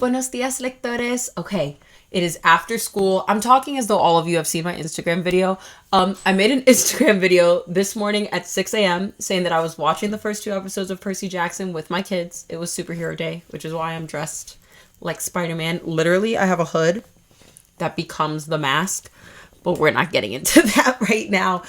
Buenos dias, lectores. Okay, it is after school. I'm talking as though all of you have seen my Instagram video. I made an Instagram video this morning at 6 a.m. saying that I was watching the first two episodes of Percy Jackson with my kids. It was superhero day, which is why I'm dressed like Spider-Man. Literally, I have a hood that becomes the mask, but we're not getting into that right now.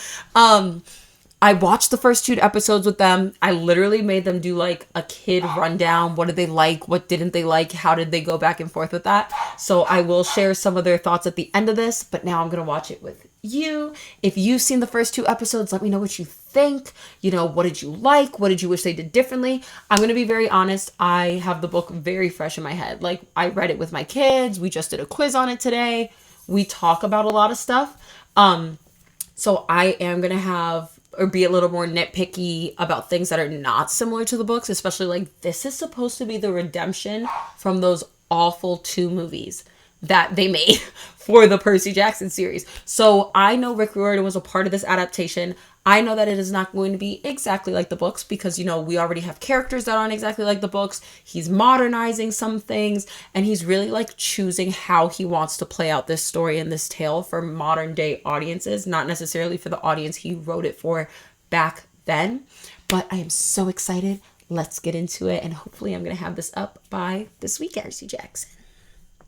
I watched the first two episodes with them. I literally made them do like a kid rundown. What did they like? What didn't they like? How did they go back and forth with that? So I will share some of their thoughts at the end of this, but now I'm going to watch it with you. If you've seen the first two episodes, let me know what you think. You know, what did you like? What did you wish they did differently? I'm going to be very honest. I have the book very fresh in my head. Like, I read it with my kids. We just did a quiz on it today. We talk about a lot of stuff. So I am going to have or be a little more nitpicky about things that are not similar to the books, especially like this is supposed to be the redemption from those awful two movies that they made for the Percy Jackson series. So I know Rick Riordan was a part of this adaptation. I know that it is not going to be exactly like the books because, you know, we already have characters that aren't exactly like the books. He's modernizing some things and he's really like choosing how he wants to play out this story and this tale for modern day audiences, not necessarily for the audience he wrote it for back then. But I am so excited. Let's get into it. And hopefully I'm going to have this up by this weekend, Percy Jackson.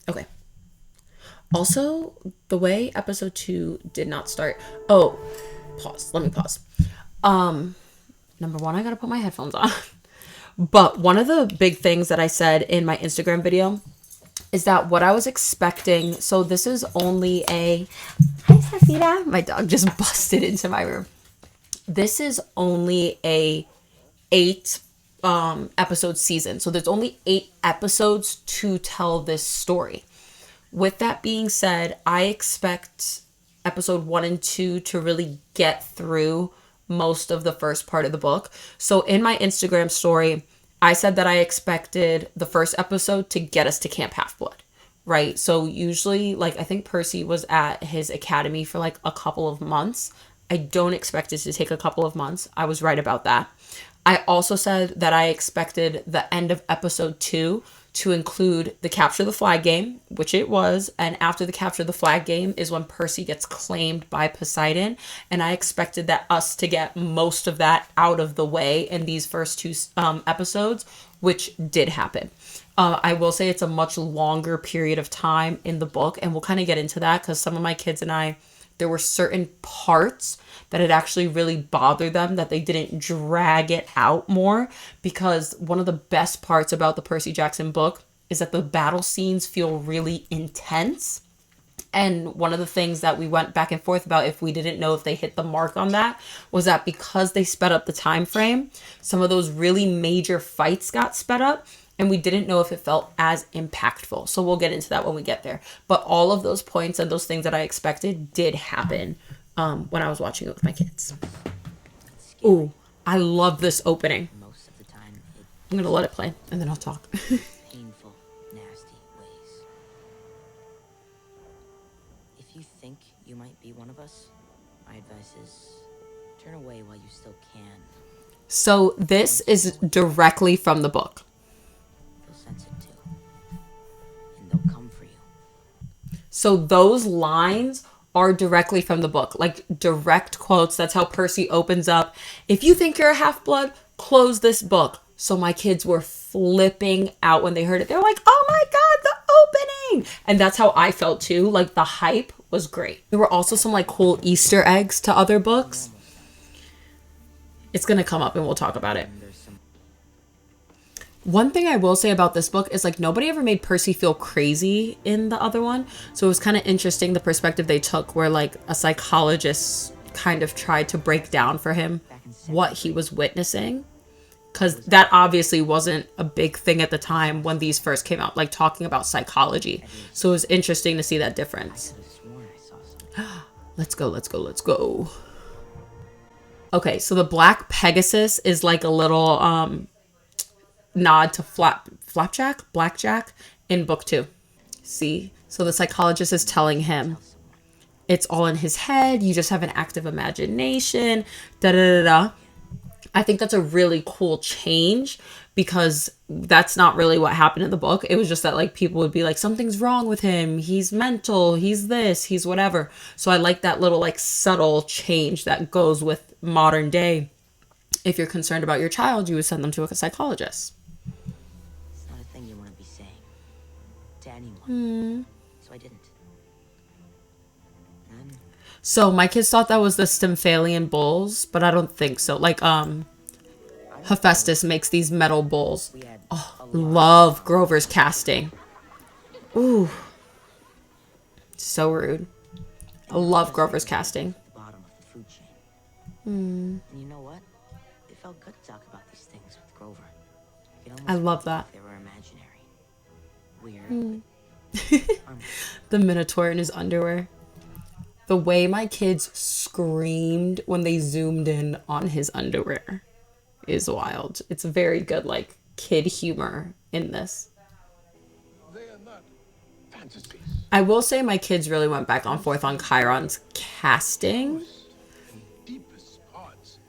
Okay. Also, the way episode 2 did not start. Oh, pause. Let me pause. Number one, I gotta put my headphones on. But one of the big things that I said in my Instagram video is that what I was expecting. So this is only a. Hi, Safira. My dog just busted into my room. This is only a 8 episode season. So there's only 8 episodes to tell this story. With that being said, I expect episode 1 and 2 to really get through most of the first part of the book. So in my Instagram story, I said that I expected the first episode to get us to Camp Half-Blood, right? So usually, like, I think Percy was at his academy for like a couple of months. I don't expect it to take a couple of months. I was right about that. I also said that I expected the end of episode 2 to include the capture the flag game, which it was. And after the capture the flag game is when Percy gets claimed by Poseidon. And I expected that us to get most of that out of the way in these first 2 episodes, which did happen. I will say it's a much longer period of time in the book. And we'll kind of get into that because some of my kids and I, there were certain parts that it actually really bothered them that they didn't drag it out more, because one of the best parts about the Percy Jackson book is that the battle scenes feel really intense. And one of the things that we went back and forth about, if we didn't know if they hit the mark on that, was that because they sped up the time frame, some of those really major fights got sped up. And we didn't know if it felt as impactful. So we'll get into that when we get there. But all of those points and those things that I expected did happen when I was watching it with my kids. Ooh, I love this opening. I'm going to let it play and then I'll talk. Painful, nasty ways. If you think you might be one of us, my advice is turn away while you still can. So this is directly from the book. And they'll come for you. So those lines are directly from the book, like direct quotes. That's how Percy opens up. If you think you're a half-blood, close this book. So my kids were flipping out when they heard it. They're like, oh my God, the opening. And that's how I felt too. Like the hype was great. There were also some like cool Easter eggs to other books. It's going to come up and we'll talk about it. One thing I will say about this book is like nobody ever made Percy feel crazy in the other one. So it was kind of interesting the perspective they took where like a psychologist kind of tried to break down for him what he was witnessing. Because that obviously wasn't a big thing at the time when these first came out, like talking about psychology. So it was interesting to see that difference. Let's go, let's go, let's go. Okay, so the Black Pegasus is like a little nod to Blackjack in book 2. See? So the psychologist is telling him it's all in his head. You just have an active imagination. Da da da da. I think that's a really cool change because that's not really what happened in the book. It was just that like people would be like something's wrong with him. He's mental, he's this, he's whatever. So I like that little like subtle change that goes with modern day. If you're concerned about your child, you would send them to a psychologist. It's not a thing you want to be saying to anyone. Hmm. So I didn't. And So my kids thought that was the Stymphalian bulls, but I don't think so. Like I was told Hephaestus makes these metal bulls. we had Oh, a lot in love common. Grover's casting. Ooh, so rude. I And not love just Grover's because we were casting. at the bottom of the food chain. Hmm. And you know what? It felt good to talk about these things with Grover. It I almost love felt that. like they were imaginary. Weird, Hmm. but harmless. The Minotaur in his underwear. The way my kids screamed when they zoomed in on his underwear is wild. It's very good, like, kid humor in this. They are not fantasies. I will say my kids really went back and forth on Chiron's casting, Truest and deepest parts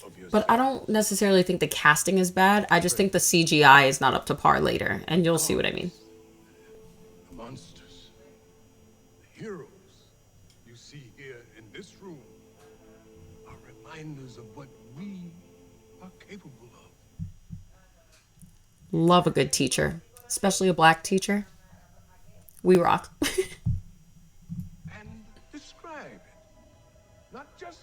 of but I yourself. don't necessarily think the casting is bad. I just think the CGI is not up to par later, and you'll see what I mean. Gods, the monsters, the heroes you see here in this room are reminders of what we are capable of. Love a good teacher, especially a black teacher. We rock. And describe it. Not just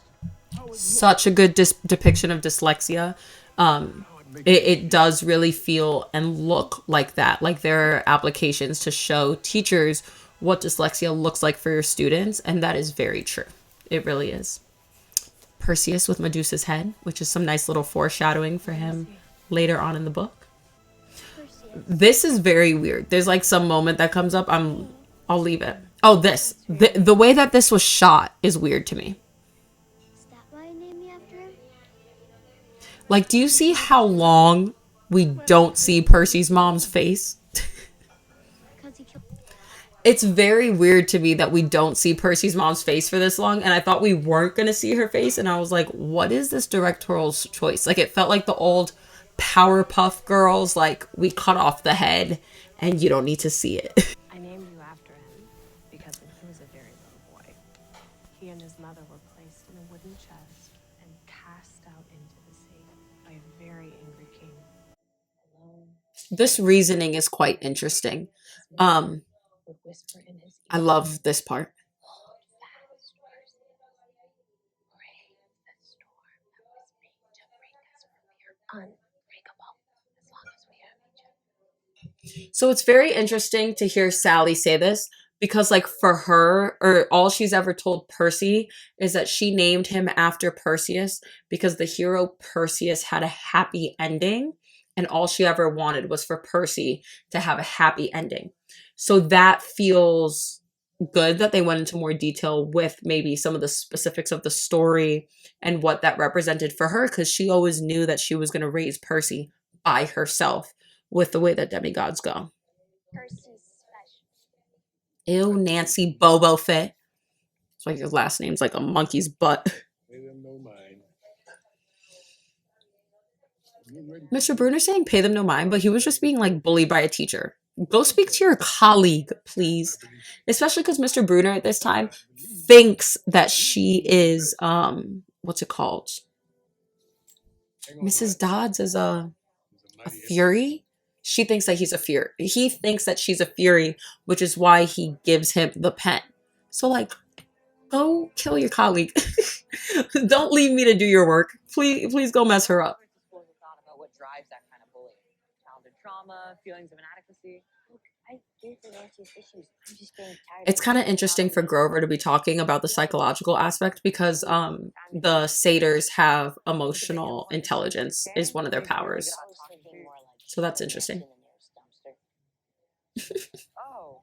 how it Such a looks, good depiction of dyslexia. but Um, how it makes it, you it feel. does really feel and look like that. Like there are applications to show teachers what dyslexia looks like for your students, and that is very true. It really is. Perseus with Medusa's head, which is some nice little foreshadowing for him later on in the book. This is very weird. There's like some moment that comes up. I'll leave it. Oh, this. The way that this was shot is weird to me. Is that why I named me after him? Like, do you see how long we don't see Percy's mom's face? Because he killed. It's very weird to me that we don't see Percy's mom's face for this long, and I thought we weren't going to see her face, and I was like, what is this directorial choice? Like, it felt like the old Powerpuff Girls, like, we cut off the head, and you don't need to see it. I named you after him because when he was a very little boy, he and his mother were placed in a wooden chest and cast out into the sea by a very angry king. Alone, This reasoning is quite interesting. his mother Um, would whisper in his I ear, love this part. "Hold fast, Percy. Brave the storm that was made to break us from here, unbreakable, as long as we have each other." So it's very interesting to hear Sally say this because, like, for her, or all she's ever told Percy is that she named him after Perseus because the hero Perseus had a happy ending, and all she ever wanted was for Percy to have a happy ending. So that feels good that they went into more detail with maybe some of the specifics of the story and what that represented for her because she always knew that she was going to raise Percy by herself with the way that demigods go. Percy's special. Ew, Nancy Bobo Fett. It's like his last name's like a monkey's butt. Pay them no mind. You're ready for Mr. this. Bruner saying pay them no mind, but he was just being like bullied by a teacher. Go speak to your colleague, please. Especially because Mr. Bruner at this time thinks that she is what's it called? Hang on, Mrs. lad. Dodds is He's a a mighty fury. She thinks that he's a fury. He thinks that she's a fury, which is why he gives him the pen. So like go kill your colleague. Don't leave me to do your work. Please go mess her up. Experts explore the thought about what drives that kind of bullying. Childhood trauma, feelings of inadequacy. Look, I think for Nancy's issues. I'm just getting tired It's of kind of being interesting for validated. Grover to be talking about the psychological aspect because the satyrs have emotional intelligence is one of their He's really good powers. about I was talking thinking to. more like So that's throwing Nancy interesting. in the nearest dumpster. Oh,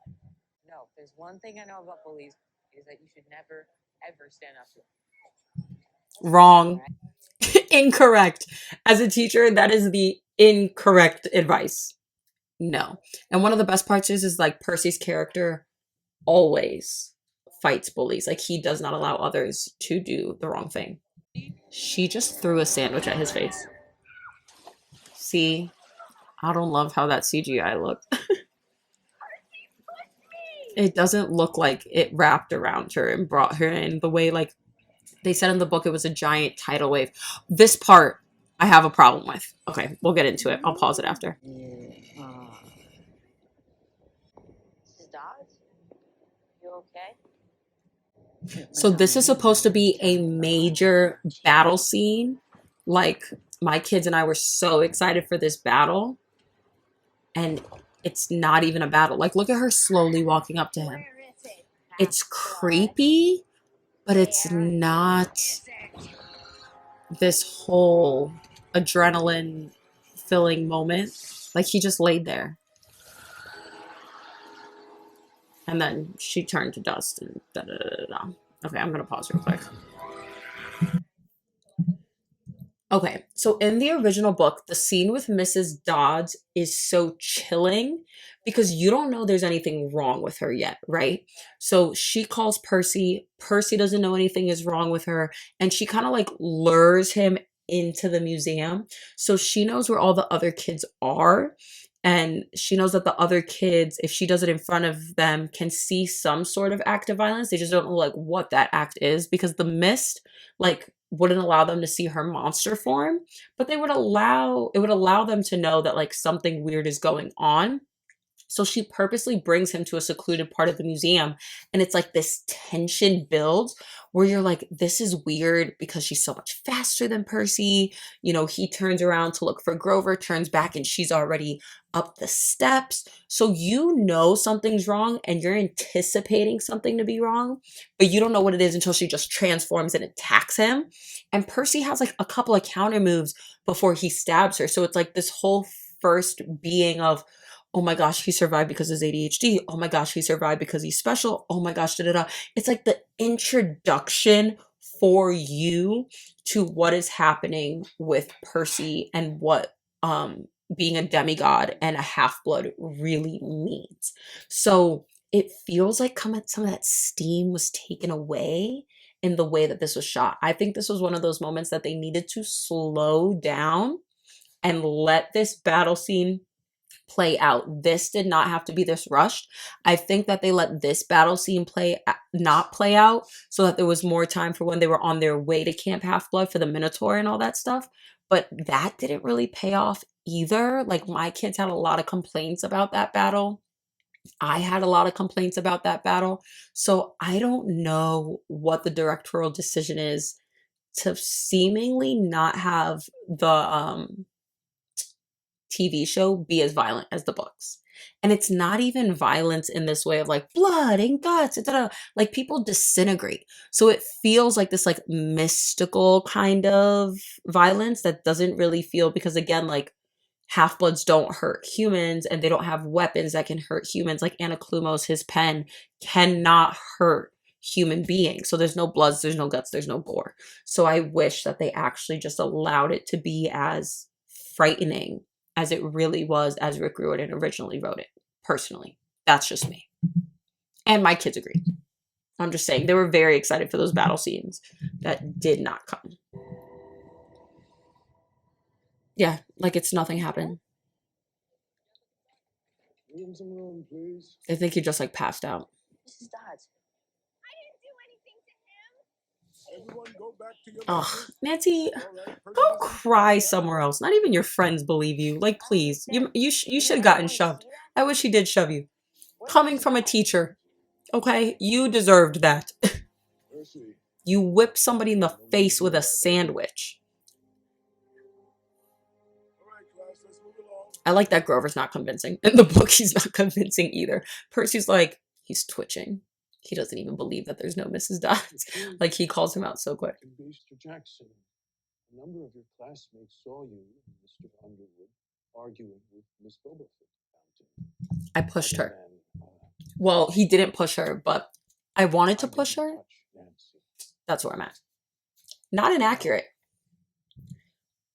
no. There's one thing I know about bullies is that you should never, ever stand up to them. Wrong. Incorrect. As a teacher, that is the incorrect advice. No. And one of the best parts is like Percy's character always fights bullies. Like he does not allow others to do the wrong thing. She just threw a sandwich at his face. See, I don't love how that CGI looked. It doesn't look like it wrapped around her and brought her in the way, like, they said in the book it was a giant tidal wave. This part I have a problem with. Okay, we'll get into it. I'll pause it after. Mrs. Dodds? You okay? So this is supposed to be a major battle scene. Like, my kids and I were so excited for this battle, and it's not even a battle. Like, look at her slowly walking up to him. It's creepy, but it's not this whole adrenaline filling moment. Like, he just laid there. And then she turned to dust and da da da da. Okay, I'm gonna pause real quick. Okay, so in the original book, the scene with Mrs. Dodds is so chilling because you don't know there's anything wrong with her yet, right? So she calls Percy. Percy doesn't know anything is wrong with her, and she kind of like lures him into the museum. So she knows where all the other kids are, and she knows that the other kids, if she does it in front of them, can see some sort of act of violence. They just don't know like what that act is because the mist, like, wouldn't allow them to see her monster form, but it would allow them to know that like something weird is going on. So she purposely brings him to a secluded part of the museum, and it's like this tension builds where you're like, this is weird because she's so much faster than Percy. You know, he turns around to look for Grover, turns back, and she's already up the steps. So you know something's wrong and you're anticipating something to be wrong, but you don't know what it is until she just transforms and attacks him. And Percy has like a couple of counter moves before he stabs her. So it's like this whole first being of, oh my gosh, he survived because of his ADHD. Oh my gosh, he survived because he's special. Oh my gosh, da da da. It's like the introduction for you to what is happening with Percy and what being a demigod and a half-blood really means. So it feels like some of that steam was taken away in the way that this was shot. I think this was one of those moments that they needed to slow down and let this battle scene play out. This did not have to be this rushed. I think that they let this battle scene not play out so that there was more time for when they were on their way to Camp Half-Blood for the Minotaur and all that stuff. But that didn't really pay off either. Like, my kids had a lot of complaints about that battle. I had a lot of complaints about that battle. So I don't know what the directorial decision is to seemingly not have the TV show be as violent as the books. And it's not even violence in this way of like blood and guts, etc. Like, people disintegrate. So it feels like this like mystical kind of violence that doesn't really feel, because again, like, half-bloods don't hurt humans and they don't have weapons that can hurt humans. Like Anaclumos, his pen cannot hurt human beings. So there's no bloods, there's no guts, there's no gore. So I wish that they actually just allowed it to be as frightening as it really was as Rick Riordan originally wrote it. Personally, that's just me. And my kids agree. I'm just saying they were very excited for those battle scenes that did not come. Yeah, like it's nothing happened. Give him some room, please. I think he just like passed out. Mrs. Dodds. Everyone go back to your Ugh, business. Nancy, All right, Percy go doesn't- cry somewhere else. Not even your friends believe you. Like, please, you should have gotten shoved. I wish he did shove you. Coming from a teacher, okay, you deserved that. Percy, You whipped somebody in the face with a sandwich. all right, class, let's move along. I like that Grover's not convincing. In the book, he's not convincing either. Percy's like, he's twitching. He doesn't even believe that there's no Mrs. Dodds. Like, he calls him out so quick. Mr. Jackson, a number of your classmates saw you and Mr. Underwood arguing with Miss Bobafoot about it. I pushed her. Other than, Well, he didn't push her, but I wanted to I push didn't her. touch Nancy. That's where I'm at. Not inaccurate.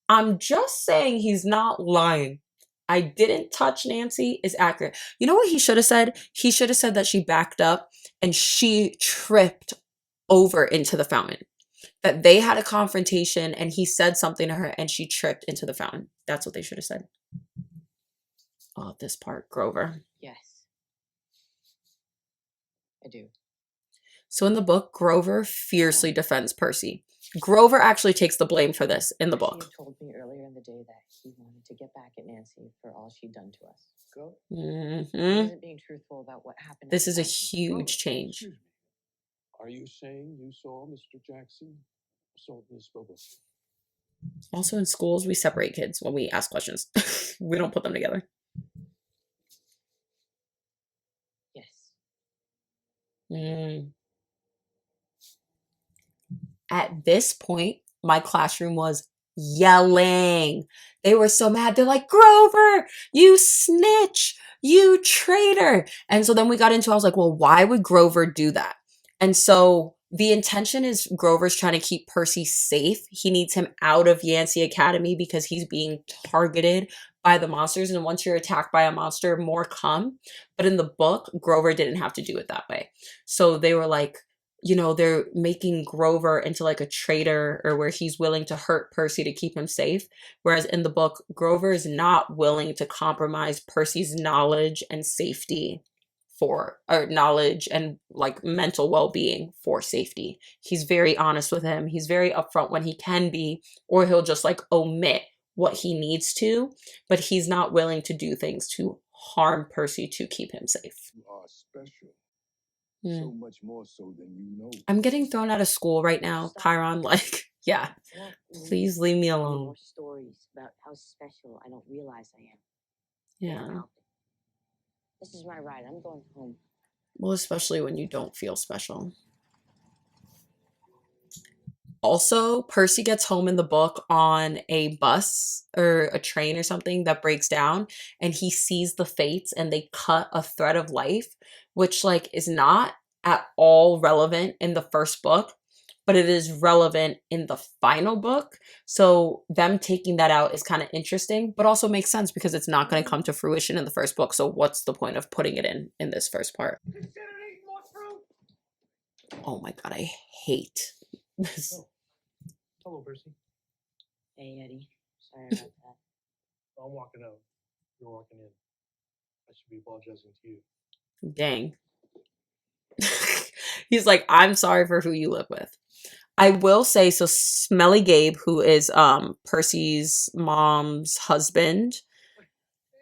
I'm just saying he's not lying. I didn't touch Nancy is accurate. You know what he should have said? He should have said that she backed up and she tripped over into the fountain. That they had a confrontation and he said something to her and she tripped into the fountain. That's what they should have said. Oh, this part, Grover. Yes. I do. So in the book, Grover fiercely defends Percy. Grover actually takes the blame for this in the Percy book. had told me earlier in the day that he wanted to get back at Nancy for all she'd done to us. Go. He Mm-hmm. wasn't being truthful about what happened. This at is the a time. huge change. Excuse me. Are you saying you saw Mr. Jackson assault Miss Bobo? Also in schools, we separate kids when we ask questions. We don't put them together. Yes. Mm. At this point, my classroom was yelling. They were so mad. They're like, Grover, you snitch, you traitor. And so then we got into, I was like, well, why would Grover do that? And so the intention is Grover's trying to keep Percy safe. He needs him out of Yancey Academy because he's being targeted by the monsters. And once you're attacked by a monster, more come. But in the book, Grover didn't have to do it that way. So they were like, you know, they're making Grover into like a traitor, or where he's willing to hurt Percy to keep him safe. Whereas in the book, Grover is not willing to compromise Percy's knowledge and safety or knowledge and like mental well-being for safety. He's very honest with him. He's very upfront when he can be, or he'll just like omit what he needs to, but he's not willing to do things to harm Percy to keep him safe. You are special. Mm. So much more so than you know. I'm getting thrown out of school right now, Chiron. Like, yeah, I don't please leave me need alone. more stories about how special I don't realize I am. Yeah. This is my ride. I'm going home. Well, especially when you don't feel special. Also, Percy gets home in the book on a bus or a train or something that breaks down, and he sees the fates and they cut a thread of life, which like is not at all relevant in the first book, but it is relevant in the final book. So them taking that out is kind of interesting, but also makes sense because it's not going to come to fruition in the first book. So what's the point of putting it in this first part? Oh my God, I hate this. Hello, Percy. Hey, Eddie. Sorry about that. I'm walking out. You're walking in. I should be apologizing to you. Dang. He's like, I'm sorry for who you live with. I will say, so Smelly Gabe, who is Percy's mom's husband,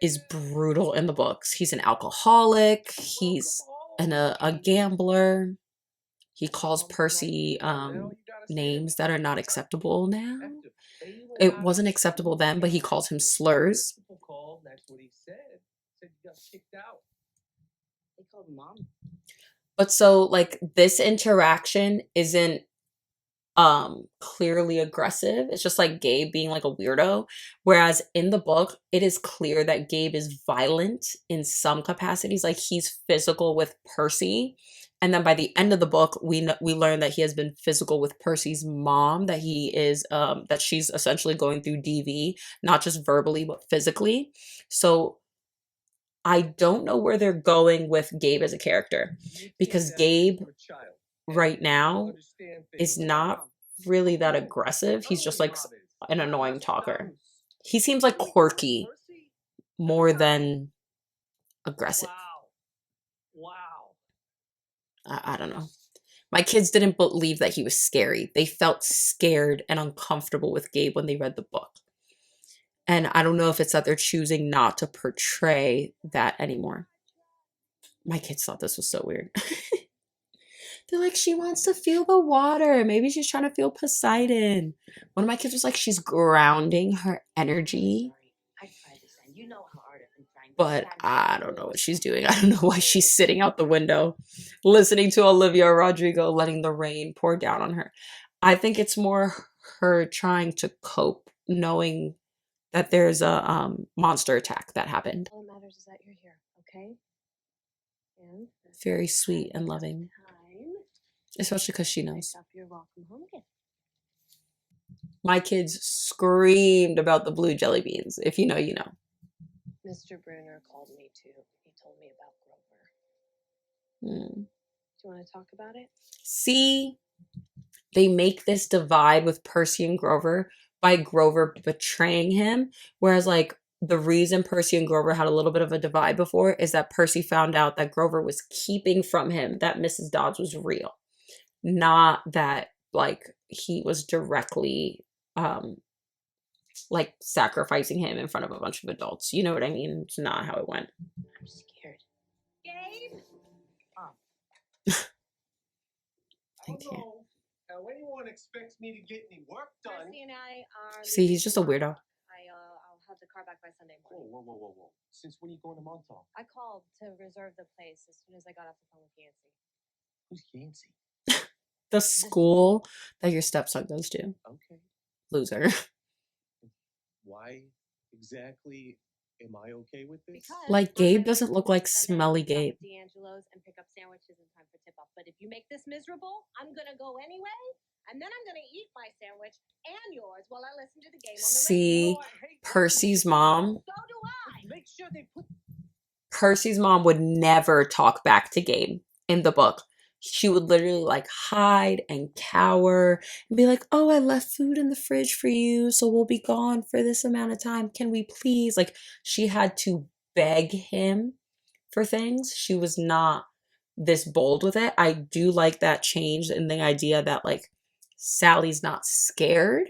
is brutal in the books. He's an alcoholic. He's a gambler. He calls Percy names that are not acceptable now. It wasn't acceptable then, but he calls him slurs. That's what he said. Said you got kicked out. They called Mom. But so like this interaction isn't clearly aggressive. It's just like Gabe being like a weirdo. Whereas in the book, it is clear that Gabe is violent in some capacities. Like he's physical with Percy. And then by the end of the book, we learn that he has been physical with Percy's mom, that he is that she's essentially going through DV, not just verbally but physically. So I don't know where they're going with Gabe as a character, because Gabe right now is not really that aggressive. He's just like an annoying talker. He seems like quirky more than aggressive. Wow. I don't know. My kids didn't believe that he was scary. They felt scared and uncomfortable with Gabe when they read the book. And I don't know if it's that they're choosing not to portray that anymore. My kids thought this was so weird. They're like, she wants to feel the water. Maybe she's trying to feel Poseidon. One of my kids was like, she's grounding her energy. I tried this, and you know how hard I've been trying. But I don't know what she's doing. I don't know why she's sitting out the window, listening to Olivia Rodrigo, letting the rain pour down on her. I think it's more her trying to cope, knowing that there's a monster attack that happened. All that matters is that you're here, okay? And Very sweet and loving, time. especially because she knows. Up, you're welcome home again. My kids screamed about the blue jelly beans. If you know, you know. Mr. Bruner called me too. He told me about Grover. Do you want to talk about it? See, they make this divide with Percy and Grover, by Grover betraying him. Whereas like the reason Percy and Grover had a little bit of a divide before is that Percy found out that Grover was keeping from him that Mrs. Dodds was real, not that like he was directly like sacrificing him in front of a bunch of adults. You know what I mean? It's not how it went. I'm scared. Gabe? I can't. How anyone expects me to get any work done? Percy and I are. See, he's just a weirdo. I'll have the car back by Sunday morning. Whoa. Since when are you going to Montauk? I called to reserve the place as soon as I got off the phone with Yancy. Who's Yancy? The school that your stepson goes to. Okay. Loser. Why exactly am I okay with this? Because Like, on Gabe my doesn't way look home like Sunday, smelly I'll stop Gabe. at D'Angelo's and pick up sandwiches in time for tip off. But if you make this miserable, I'm gonna go anyway, and then I'm gonna eat my sandwich and yours while I listen to the game on the See, radio. Percy's mom. So do I. Make sure they put Percy's mom would never talk back to Gabe in the book. She would literally like hide and cower and be like, oh, I left food in the fridge for you, so we'll be gone for this amount of time. Can we please? Like, she had to beg him for things. She was not this bold with it. I do like that change in the idea that like Sally's not scared,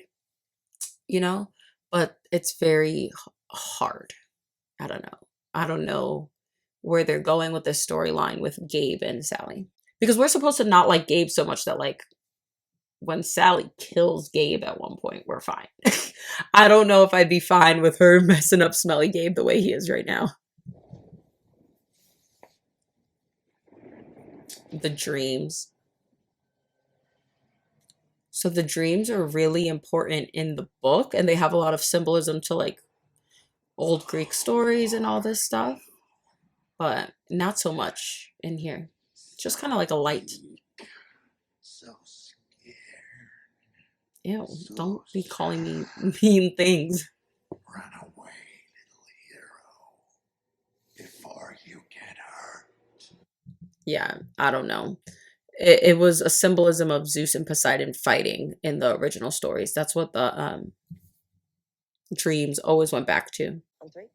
you know, but it's very hard. I don't know. I don't know where they're going with this storyline with Gabe and Sally. Because we're supposed to not like Gabe so much that like when Sally kills Gabe at one point, we're fine. I don't know if I'd be fine with her messing up smelly Gabe the way he is right now. The dreams. So the dreams are really important in the book, and they have a lot of symbolism to like old Greek stories and all this stuff, but not so much in here. Just kind of like a light. so scared. Ew, don't be calling me mean things. Run away, little hero, before you get hurt. Yeah, I don't know. It was a symbolism of Zeus and Poseidon fighting in the original stories. That's what the dreams always went back to. On three?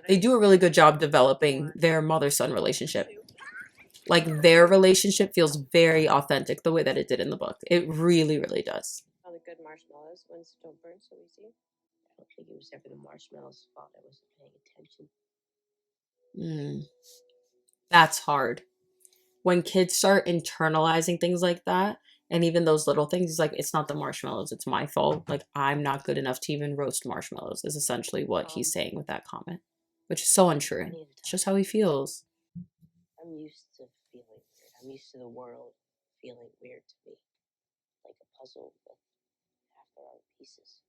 They do a really good job developing their mother-son relationship. Like, their relationship feels very authentic the way that it did in the book. It really, really does. All the good marshmallows ones don't burn so easy. I don't think it was ever the marshmallows' fault. I wasn't paying attention. That's hard. When kids start internalizing things like that, and even those little things, it's like, it's not the marshmallows, it's my fault. Like, I'm not good enough to even roast marshmallows, is essentially what he's saying with that comment, which is so untrue. It's just how he feels. I'm used to feeling weird. I'm used to the world feeling weird to me. Like a puzzle with half the wrong pieces.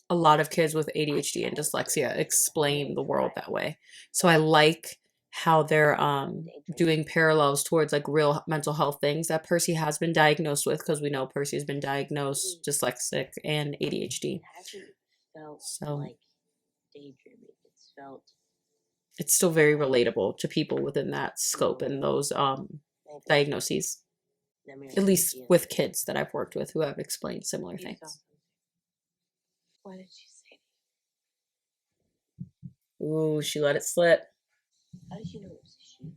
A lot of kids with ADHD and dyslexia explain the world that way. So I like how they're doing parallels towards like real mental health things that Percy has been diagnosed with, because we know Percy has been diagnosed dyslexic and ADHD. It hasn't felt So like daydreaming. It's felt it's still very relatable to people within that scope and those diagnoses. At least with kids that I've worked with who have explained similar things. What did she say? Ooh, she let it slip. How did you know it was a she?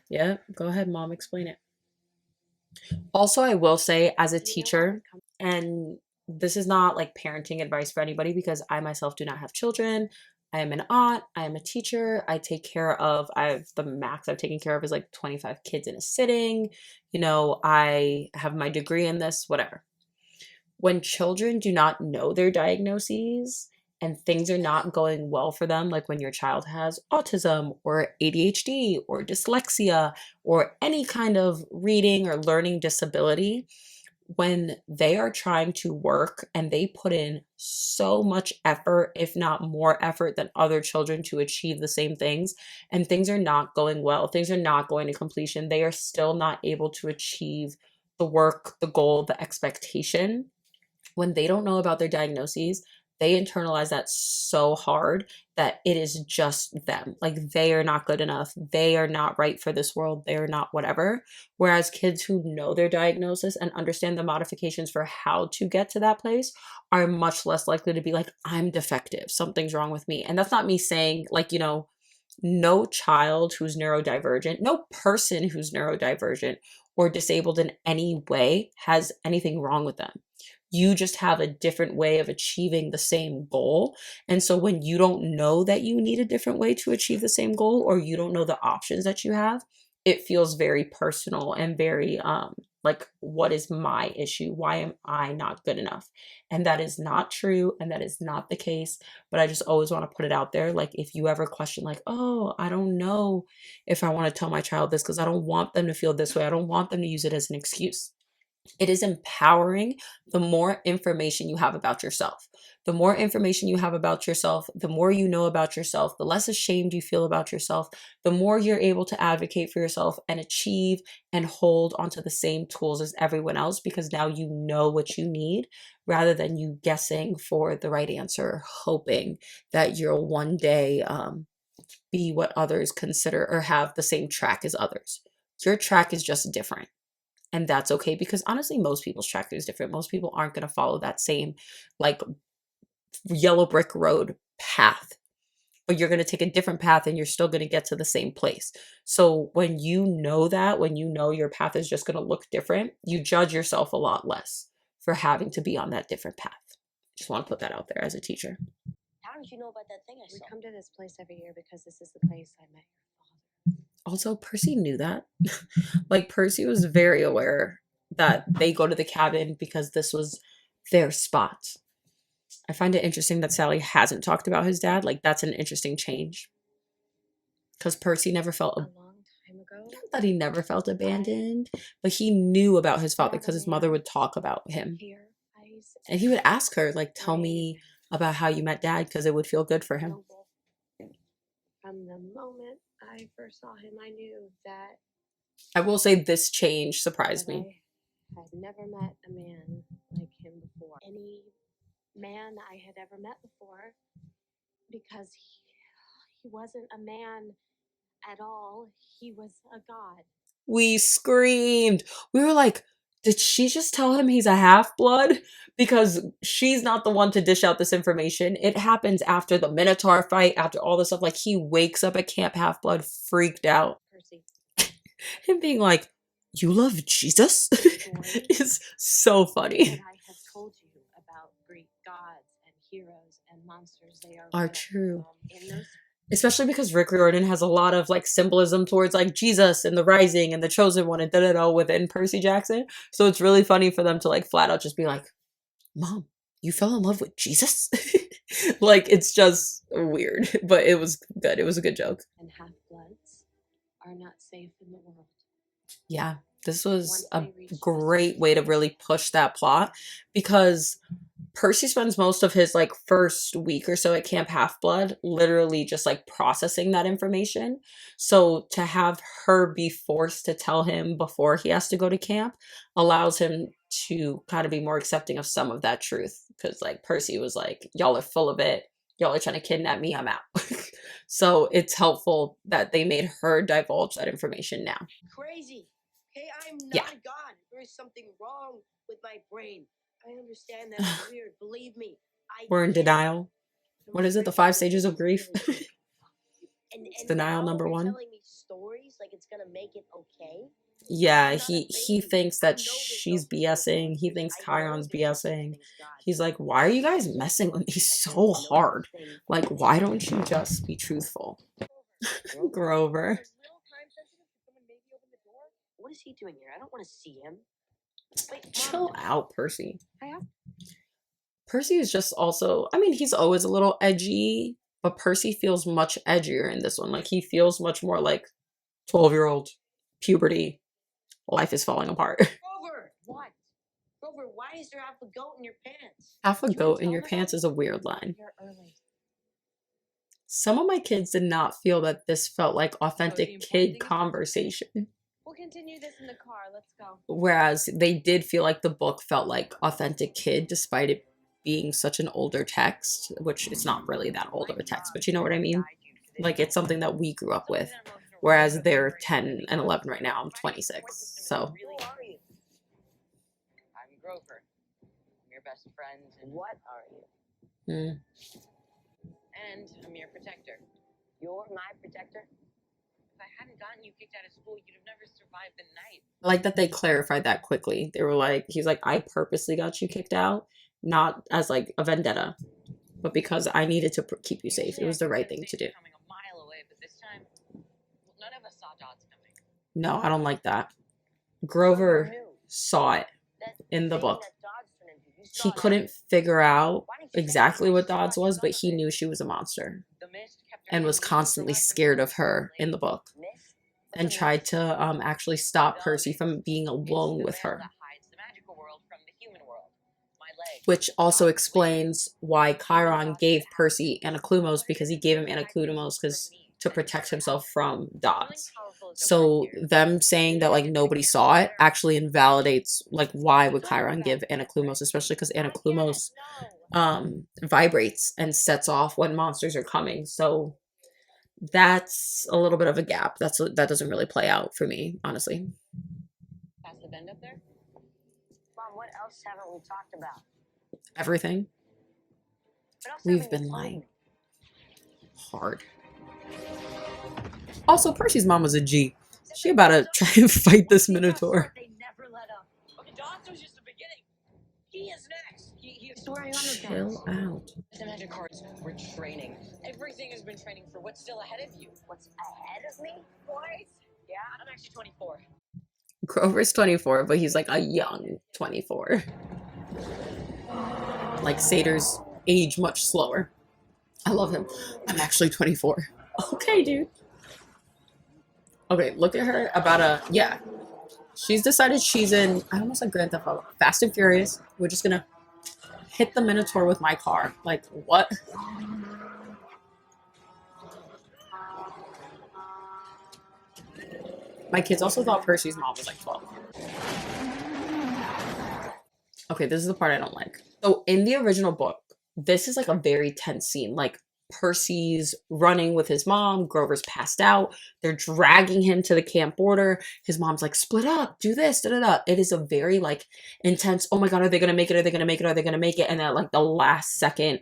Yeah, go ahead, Mom, explain it. Also, I will say, as a teacher, and this is not like parenting advice for anybody because I myself do not have children. I am an aunt. I am a teacher. I have the max I've taken care of is like 25 kids in a sitting. You know, I have my degree in this, whatever. When children do not know their diagnoses and things are not going well for them, like when your child has autism or ADHD or dyslexia or any kind of reading or learning disability, when they are trying to work and they put in so much effort, if not more effort than other children to achieve the same things, and things are not going well, things are not going to completion, they are still not able to achieve the work, the goal, the expectation. When they don't know about their diagnoses, they internalize that so hard that it is just them. Like they are not good enough. They are not right for this world. They are not whatever. Whereas kids who know their diagnosis and understand the modifications for how to get to that place are much less likely to be like, I'm defective. Something's wrong with me. And that's not me saying, like, no child who's neurodivergent, no person who's neurodivergent or disabled in any way has anything wrong with them. You just have a different way of achieving the same goal. And so when you don't know that you need a different way to achieve the same goal, or you don't know the options that you have, it feels very personal and very like, what is my issue? Why am I not good enough? And that is not true, and that is not the case. But I just always want to put it out there. Like, if you ever question, like, oh, I don't know if I want to tell my child this because I don't want them to feel this way, I don't want them to use it as an excuse. It is empowering the more information you have about yourself. The more information you have about yourself, the more you know about yourself, the less ashamed you feel about yourself, the more you're able to advocate for yourself and achieve and hold onto the same tools as everyone else, because now you know what you need rather than you guessing for the right answer, hoping that you'll one day be what others consider or have the same track as others. Your track is just different. And that's okay, because honestly, most people's track is different. Most people aren't going to follow that same like yellow brick road path, but you're going to take a different path and you're still going to get to the same place. So when you know that, when you know your path is just going to look different, you judge yourself a lot less for having to be on that different path. Just want to put that out there as a teacher. How did you know about that thing I We saw? come to this place every year because this is the place I met your father. Also, Percy knew that. Like, Percy was very aware that they go to the cabin because this was their spot. I find it interesting that Sally hasn't talked about his dad. Like, that's an interesting change. Because Percy never felt, A long time ago, not that he never felt abandoned, but he knew about his father because his mother would talk about him. here, ice, And he would ask her, like, tell me about how you met dad, because it would feel good for him. noble. From the moment I first saw him, I knew that I will say this change surprised me. I had never met a man like him before. Any man I had ever met before, because he wasn't a man at all. He was a god. We screamed. We were like, did she just tell him he's a half-blood? Because she's not the one to dish out this information. It happens after the Minotaur fight, after all this stuff. Like, he wakes up at Camp Half-Blood freaked out. Percy. Him being like, you love Jesus? Is so funny. That I have told you about Greek gods and heroes and monsters, they are real. True. In those Especially because Rick Riordan has a lot of like symbolism towards like Jesus and the Rising and the Chosen One and da within Percy Jackson. So it's really funny for them to like flat out just be like, Mom, you fell in love with Jesus? Like, it's just weird, but it was good. It was a good joke. and half-bloods are not safe in the world. Yeah, this was a great way to really push that plot, because Percy spends most of his like first week or so at Camp Half-Blood literally just like processing that information. So to have her be forced to tell him before he has to go to camp allows him to kind of be more accepting of some of that truth. Because like Percy was like, y'all are full of it. Y'all are trying to kidnap me. I'm out. So it's helpful that they made her divulge that information now. Crazy. Okay, I'm not Yeah. a god. There is something wrong with my brain. I understand that it's weird. Believe me. We're in get it. denial. I'm What is it? The afraid 5 stages of grief? really big. And Denial now number you're 1. telling me stories like it's gonna make it okay. Yeah, I'm not a he baby. thinks I that know there's she's no physical BSing. He boundaries. thinks I know Kion's there's no such BSing. thing as God. He's like, why are you guys messing with me so hard? Like, why don't you just be truthful? Grover. What is he doing here? I don't want to see him. Wait, Mom, Chill out, Percy. I have Percy is just also, I mean, he's always a little edgy, but Percy feels much edgier in this one. Like, he feels much more like 12-year-old puberty. Life is falling apart. Grover, what? Grover, why is there half a goat in your pants? Half a Do you wanna goat in tell your her pants that? is a weird line. You're early. Some of my kids did not feel that this felt like authentic kid conversation. We'll continue this in the car. Let's go. Whereas they did feel like the book felt like authentic kid, despite it being such an older text, which it's not really that old of a text, but you know what I mean? Like, it's something that we grew up with. Whereas they're 10 and 11 right now. I'm 26. So. Who are you? I'm Grover. I'm your best friend, and What are you? Mm. and I'm your protector. You're my protector? If I hadn't gotten you kicked out of school, you'd have never survived the night. I like that they clarified that quickly. They were like, he's like, I purposely got you kicked out, not as like a vendetta, but because I needed to keep you safe. It was the right thing to do. Coming a mile away, but this time, none of us saw dots coming. No, I don't like that. Grover saw it in the book. He couldn't figure out exactly what Dodds was, but he knew she was a monster and was constantly scared of her in the book and tried to actually stop Percy from being alone with her. Which also explains why Chiron gave Percy Anaclumos, because he gave him Anaclumos to protect himself from Dodds. So them saying that like nobody saw it actually invalidates like why would Chiron give Anaclumos, especially because Anaclumos vibrates and sets off when monsters are coming. So that's a little bit of a gap. That doesn't really play out for me, honestly. Past the bend up there? Mom, what else haven't we talked about? Everything. What else We've haven't you been told lying me? hard. Also, Percy's mom was a G. She about to try and fight this Minotaur. They never let up. Okay, Dots was just the beginning. He is next. He's Swearing Chill out. The magic cards were training. Everything has been training for what's still ahead of you. What's ahead of me? Boys? Yeah, I'm actually 24. Grover's 24, but he's like a young 24. Like satyrs age much slower. I love him. I'm actually 24. Okay, dude. Okay, look at her yeah. She's decided she's in, I almost like Grand Theft Auto, Fast and Furious. We're just gonna hit the Minotaur with my car. Like, what? My kids also thought Percy's mom was like 12. Okay, this is the part I don't like. So in the original book, this is like a very tense scene. Like Percy's running with his mom, Grover's passed out, they're dragging him to the camp border. His mom's like, split up, do this, da da da. It is a very like intense, oh my god, are they gonna make it? Are they gonna make it? Are they gonna make it? And then like the last second,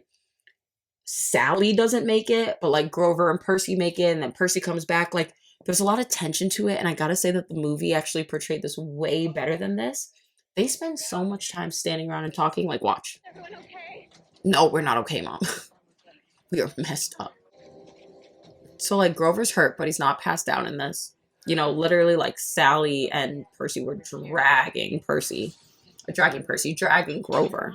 Sally doesn't make it, but like Grover and Percy make it, and then Percy comes back. Like there's a lot of tension to it, and I gotta say that the movie actually portrayed this way better than this. They spend so much time standing around and talking. Like, watch. Everyone okay? No, we're not okay, Mom. We are messed up. So, like, Grover's hurt, but he's not passed out in this. You know, literally, like, Sally and Percy were dragging Grover.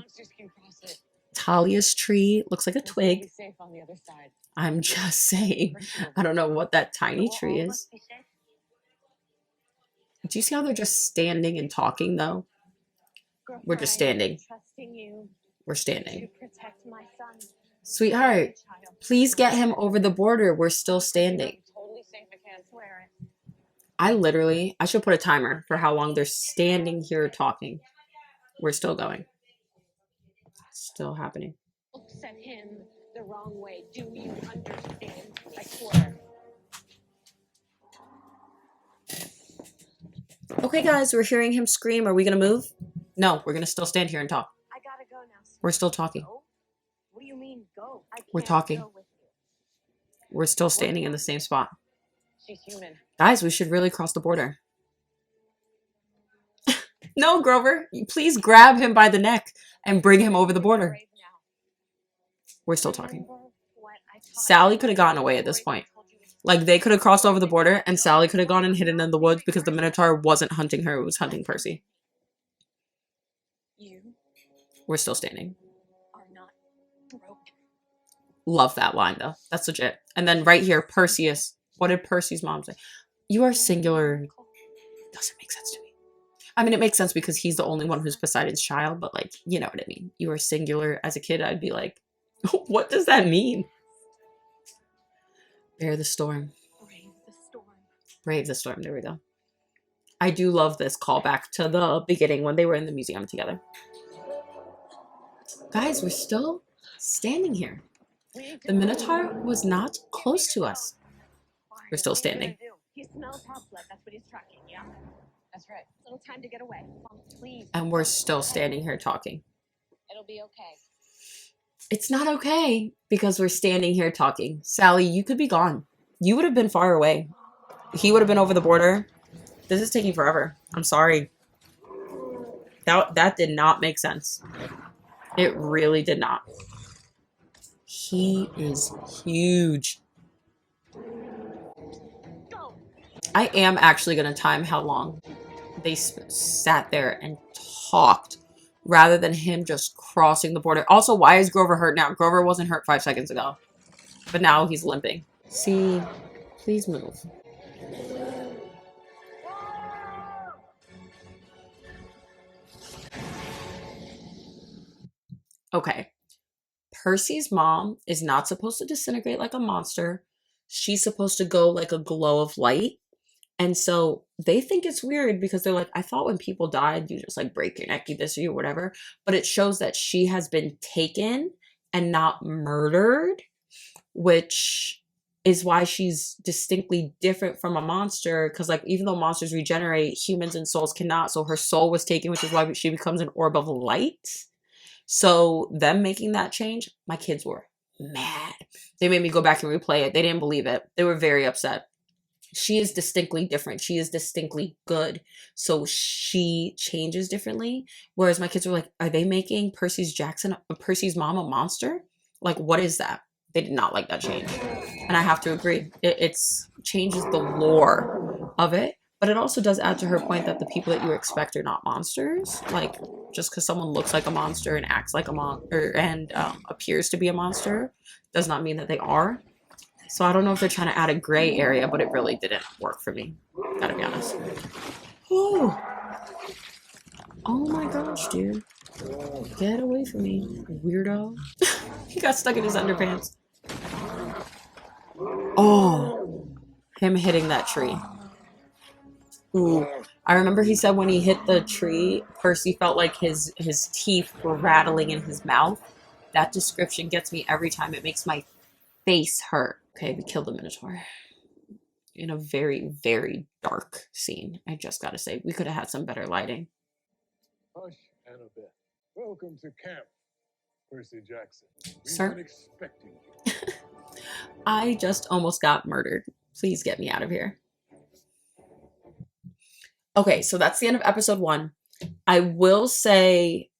Talia's tree looks like a twig. Safe on the other side. I'm just saying. I don't know what that tiny tree is. Do you see how they're just standing and talking, though? We're just standing. Trusting you We're to standing. protect my son. Sweetheart, please get him over the border. We're still standing. Totally safe. I can't swear it. I should put a timer for how long they're standing here talking. We're still going. Still happening. Looks at him the wrong way. Do you understand? I swear. Okay, guys, we're hearing him scream. Are we going to move? No, we're going to still stand here and talk. I gotta go now. We're still talking. Go? What do you mean, go? I We're can't talking. go with you. We're still standing in the same spot. She's human. Guys, we should really cross the border. No, Grover, please grab him by the neck and bring him over the border. Brave now. We're still talking. Remember what I taught Sally you could have gotten away at this before I point. told you to Like, they could have crossed over the border, and Sally could have gone and hidden in the woods because the Minotaur wasn't hunting her, it was hunting Percy. You We're still standing. are not broken. Love that line, though. That's legit. And then right here, Perseus. What did Percy's mom say? You are singular. Doesn't make sense to me. I mean, it makes sense because he's the only one who's Poseidon's child, but, like, you know what I mean. You are singular. As a kid, I'd be like, what does that mean? Bear the storm. Brave the storm. Brave the storm. There we go. I do love this callback to the beginning when they were in the museum together. Guys, we're still standing here. The Minotaur was not close to us. We're still standing. He smells hot blood. That's what he's tracking. Yeah. That's right. Little time to get away. Mom, please. And we're still standing here talking. It'll be okay. It's not okay because we're standing here talking. Sally, you could be gone. You would have been far away. He would have been over the border. This is taking forever. I'm sorry. That did not make sense. It really did not. He is huge. I am actually going to time how long they sat there and talked rather than him just crossing the border. Also, why is Grover hurt now? Grover wasn't hurt 5 seconds ago. But now he's limping. See, please move. Okay. Percy's mom is not supposed to disintegrate like a monster. She's supposed to go like a glow of light. And so they think it's weird because they're like, I thought when people died, you just like break your neck, you this, or you whatever. But it shows that she has been taken and not murdered, which is why she's distinctly different from a monster. Because like even though monsters regenerate, humans and souls cannot. So her soul was taken, which is why she becomes an orb of light. So them making that change, my kids were mad. They made me go back and replay it. They didn't believe it. They were very upset. She is distinctly different. She is distinctly good. So she changes differently. Whereas my kids were like, are they making Percy's mom a monster? Like, what is that? They did not like that change. And I have to agree. It's changes the lore of it. But it also does add to her point that the people that you expect are not monsters. Like, just because someone looks like a monster and acts like a monster and appears to be a monster does not mean that they are. So I don't know if they're trying to add a gray area, but it really didn't work for me. Gotta be honest. Oh, oh my gosh, dude. Get away from me, weirdo. He got stuck in his underpants. Oh, him hitting that tree. Ooh, I remember he said when he hit the tree, Percy felt like his teeth were rattling in his mouth. That description gets me every time. It makes my face hurt. Okay, we killed the Minotaur. In a very, very dark scene. I just gotta say, we could have had some better lighting. Hush, Annabeth. Welcome to camp, Percy Jackson. We've Sir? been expecting you. I just almost got murdered. Please get me out of here. Okay, so that's the end of episode 1. I will say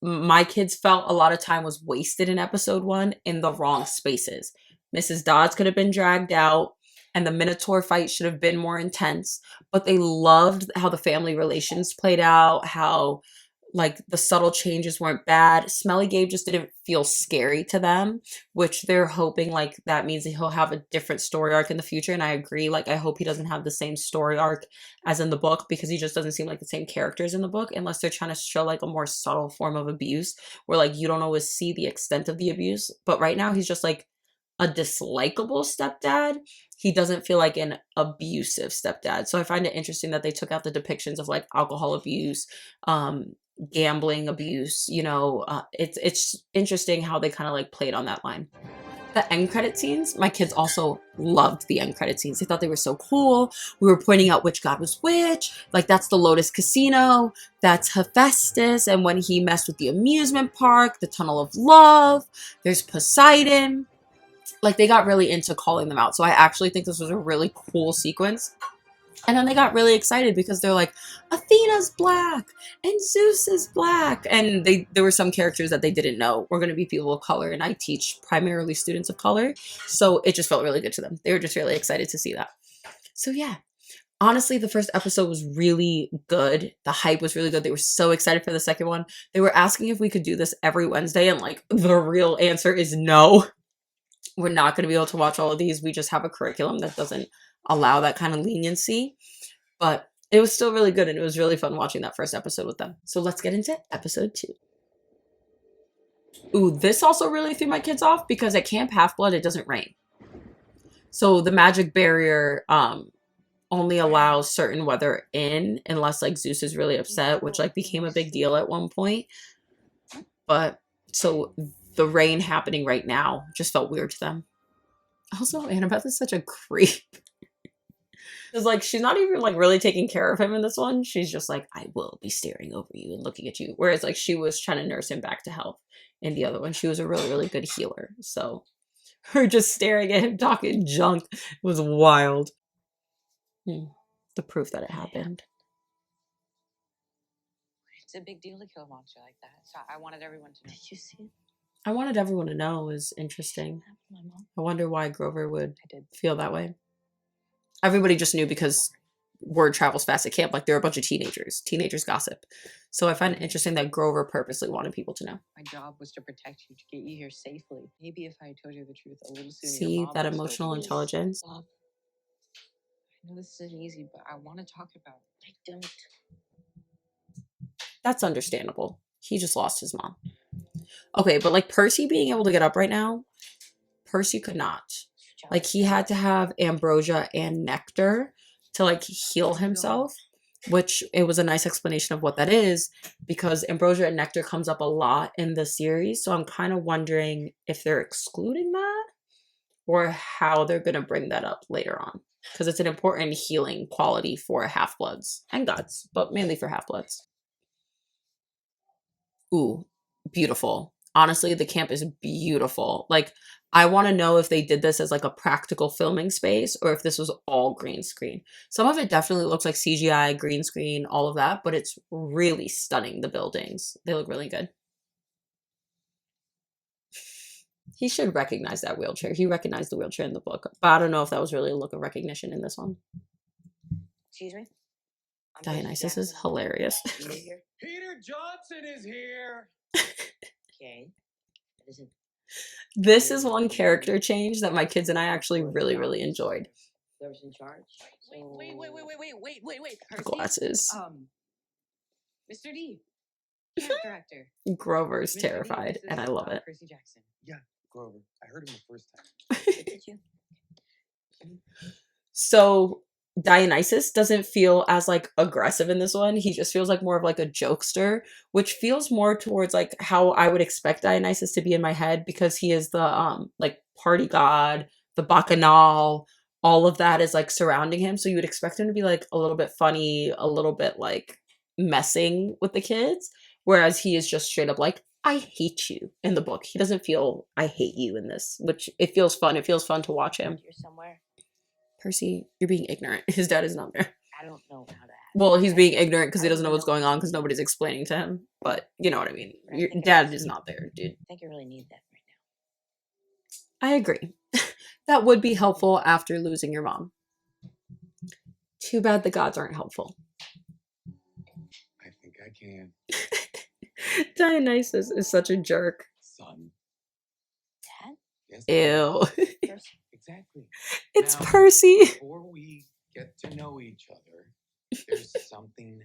my kids felt a lot of time was wasted in episode 1 in the wrong spaces. Mrs. Dodds could have been dragged out and the Minotaur fight should have been more intense, but they loved how the family relations played out, how like the subtle changes weren't bad. Smelly Gabe just didn't feel scary to them, which they're hoping like that means that he'll have a different story arc in the future. And I agree. Like I hope he doesn't have the same story arc as in the book because he just doesn't seem like the same characters in the book unless they're trying to show like a more subtle form of abuse where like you don't always see the extent of the abuse. But right now he's just like a dislikable stepdad. He doesn't feel like an abusive stepdad. So I find it interesting that they took out the depictions of like alcohol abuse, gambling abuse. You know, it's interesting how they kind of like played on that line. The end credit scenes, my kids also loved the end credit scenes. They thought they were so cool. We were pointing out which god was which. Like that's the Lotus Casino, that's Hephaestus, and when he messed with the amusement park, the Tunnel of Love, there's Poseidon. Like they got really into calling them out. So I actually think this was a really cool sequence. And then they got really excited because they're like, Athena's black and Zeus is black. And there were some characters that they didn't know were going to be people of color. And I teach primarily students of color. So it just felt really good to them. They were just really excited to see that. So yeah, honestly, the first episode was really good. The hype was really good. They were so excited for the second one. They were asking if we could do this every Wednesday. And like the real answer is no. We're not going to be able to watch all of these. We just have a curriculum that doesn't allow that kind of leniency. But it was still really good and it was really fun watching that first episode with them. So let's get into episode 2. Ooh, this also really threw my kids off because at Camp Half-Blood, it doesn't rain. So the magic barrier only allows certain weather in unless like Zeus is really upset, which like became a big deal at one point. But So the rain happening right now just felt weird to them. Also, Annabeth is such a creep. Because, like, she's not even, like, really taking care of him in this one. She's just like, I will be staring over you and looking at you. Whereas, like, she was trying to nurse him back to health. In the other one, she was a really, really good healer. So, her just staring at him talking junk was wild. The proof that it happened. It's a big deal to kill a monster like that. So I wanted everyone to know. Did you see it? I wanted everyone to know is interesting. My mom. I wonder why Grover would I did. feel that way. Everybody just knew because word travels fast at camp. Like, there are a bunch of teenagers. Teenagers gossip. So I find it interesting that Grover purposely wanted people to know. My job was to protect you, to get you here safely. Maybe if I had told you the truth a little sooner. See that emotional intelligence? Stop. I know this isn't easy, but I want to talk about it. I don't. That's understandable. He just lost his mom. Okay, but like Percy being able to get up right now, Percy could not. Like, he had to have ambrosia and nectar to like heal himself, which it was a nice explanation of what that is, because ambrosia and nectar comes up a lot in the series. So I'm kind of wondering if they're excluding that or how they're going to bring that up later on, because it's an important healing quality for half-bloods and gods, but mainly for half-bloods. Ooh, beautiful. Honestly, the camp is beautiful. Like, I want to know if they did this as like a practical filming space or if this was all green screen. Some of it definitely looks like CGI, green screen, all of that, but it's really stunning, the buildings. They look really good. He should recognize that wheelchair. He recognized the wheelchair in the book, but I don't know if that was really a look of recognition in this one. Excuse me? I'm Dionysus is hilarious. Peter here? Peter Johnson is here. Okay. Listen. This is one character change that my kids and I actually really, really enjoyed. Whoever's in charge. Wait. The glasses. Mr. D, camp director. Grover's Mr. D, terrified, this is, and I love it. Percy Jackson. Yeah, Grover. I heard him the first time. Did you? So Dionysus doesn't feel as like aggressive in this one. He just feels like more of like a jokester, which feels more towards like how I would expect Dionysus to be in my head, because he is the like party god, the bacchanal, all of that is like surrounding him. So you would expect him to be like a little bit funny, a little bit like messing with the kids, whereas he is just straight up like, I hate you in the book. He doesn't feel I hate you in this, which it feels fun. It feels fun to watch him. You're somewhere. Percy, you're being ignorant. His dad is not there. I don't know how to act. Well, he's being ignorant because he doesn't know what's going on because nobody's explaining to him. But you know what I mean. Your dad is not there, dude. I think I really need that right now. I agree. That would be helpful after losing your mom. Too bad the gods aren't helpful. I think I can. Dionysus is such a jerk. Son. Dad? Yes. Ew. Percy. Exactly. It's Now, Percy. Before we get to know each other, there's something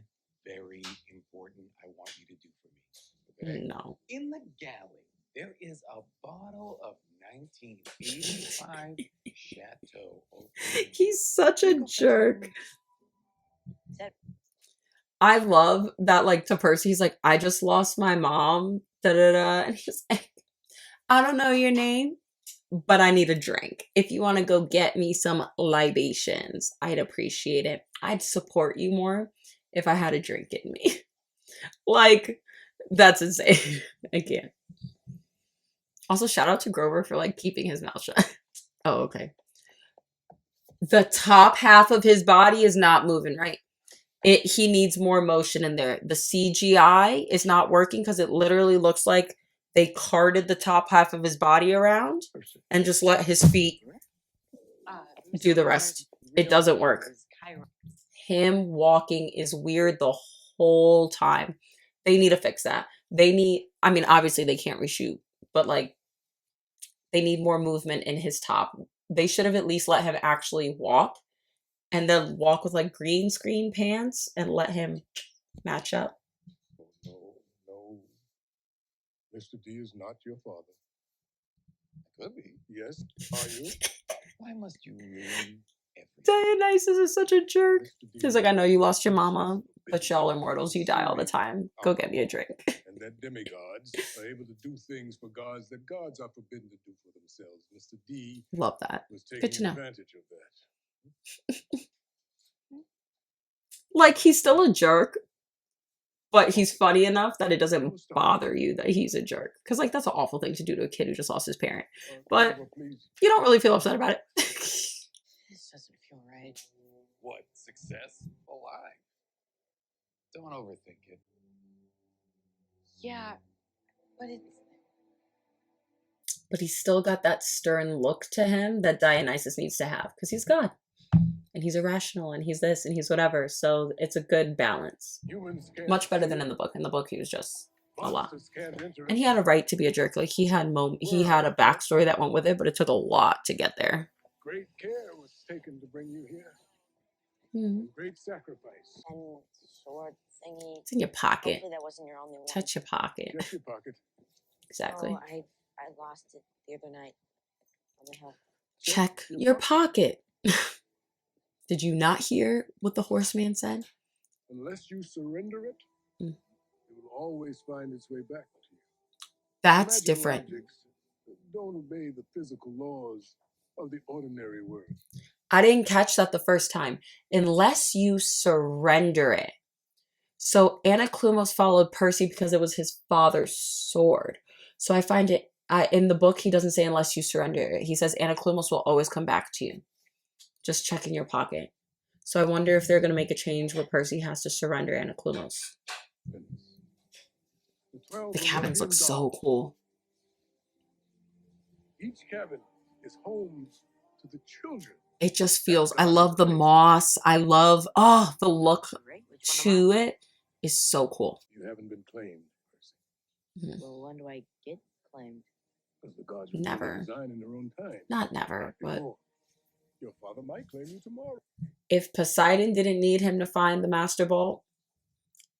very important I want you to do for me. Okay? No. In the galley, there is a bottle of 1985 Chateau. He's such a jerk. Is that I love that, like, to Percy, he's like, I just lost my mom. Da da da. And he's like, I don't know your name, but I need a drink. If you want to go get me some libations, I'd appreciate it. I'd support you more if I had a drink in me. Like, that's insane. I can't. Also, shout out to Grover for like keeping his mouth shut. Oh, okay. The top half of his body is not moving right. He needs more motion in there. The CGI is not working because it literally looks like they carted the top half of his body around and just let his feet do the rest. It doesn't work. Him walking is weird the whole time. They need to fix that. I mean, obviously they can't reshoot, but like, they need more movement in his top. They should have at least let him actually walk and then walk with like green screen pants and let him match up. No. Mr. D is not your father. Could be, yes. Are you? Why must you ruin everything? Dionysus is such a jerk. Mr. D He's like, I know you lost your mama, is but y'all are mortals. You die all the time. Go get me a drink. And that demigods are able to do things for gods that gods are forbidden to do for themselves. Mr. D Love that. was Good taking to know. advantage of that. Like, he's still a jerk, but he's funny enough that it doesn't bother you that he's a jerk. Because, like, that's an awful thing to do to a kid who just lost his parent. But you don't really feel upset about it. This doesn't feel right. What? Success? A lie. Don't overthink it. Yeah, but it's But he's still got that stern look to him that Dionysus needs to have. Because he's God. And he's irrational. And he's this. And he's whatever. So it's a good balance. Much better than in the book. In the book, he was just a lot. And he had a right to be a jerk. Like, he had a backstory that went with it, but it took a lot to get there. Great care was taken to bring you here. Mm-hmm. Great sacrifice. And sword thingy. It's in your pocket. Hopefully that wasn't your only one. Touch your pocket. Check your pocket. Exactly. Oh, I lost it the other night on the hill. Check your pocket. Did you not hear what the horseman said? Unless you surrender it, it will always find its way back to you. That's Imagine different. objects that don't obey the physical laws of the ordinary world. I didn't catch that the first time. Unless you surrender it. So Anaclumos followed Percy because it was his father's sword. So I find it, in the book, he doesn't say unless you surrender it. He says Anaclumos will always come back to you. Just check in your pocket. So I wonder if they're going to make a change where Percy has to surrender Anaclumos. The cabins look so cool. Each cabin is home to the children. It just feels, I love the moss. I love, the look to it is so cool. You haven't been claimed, Percy. Mm-hmm. Well, when do I get claimed? Because the gods Never. design in their own time. Not never, but your father might claim you tomorrow. if Poseidon didn't need him to find the Master Bolt,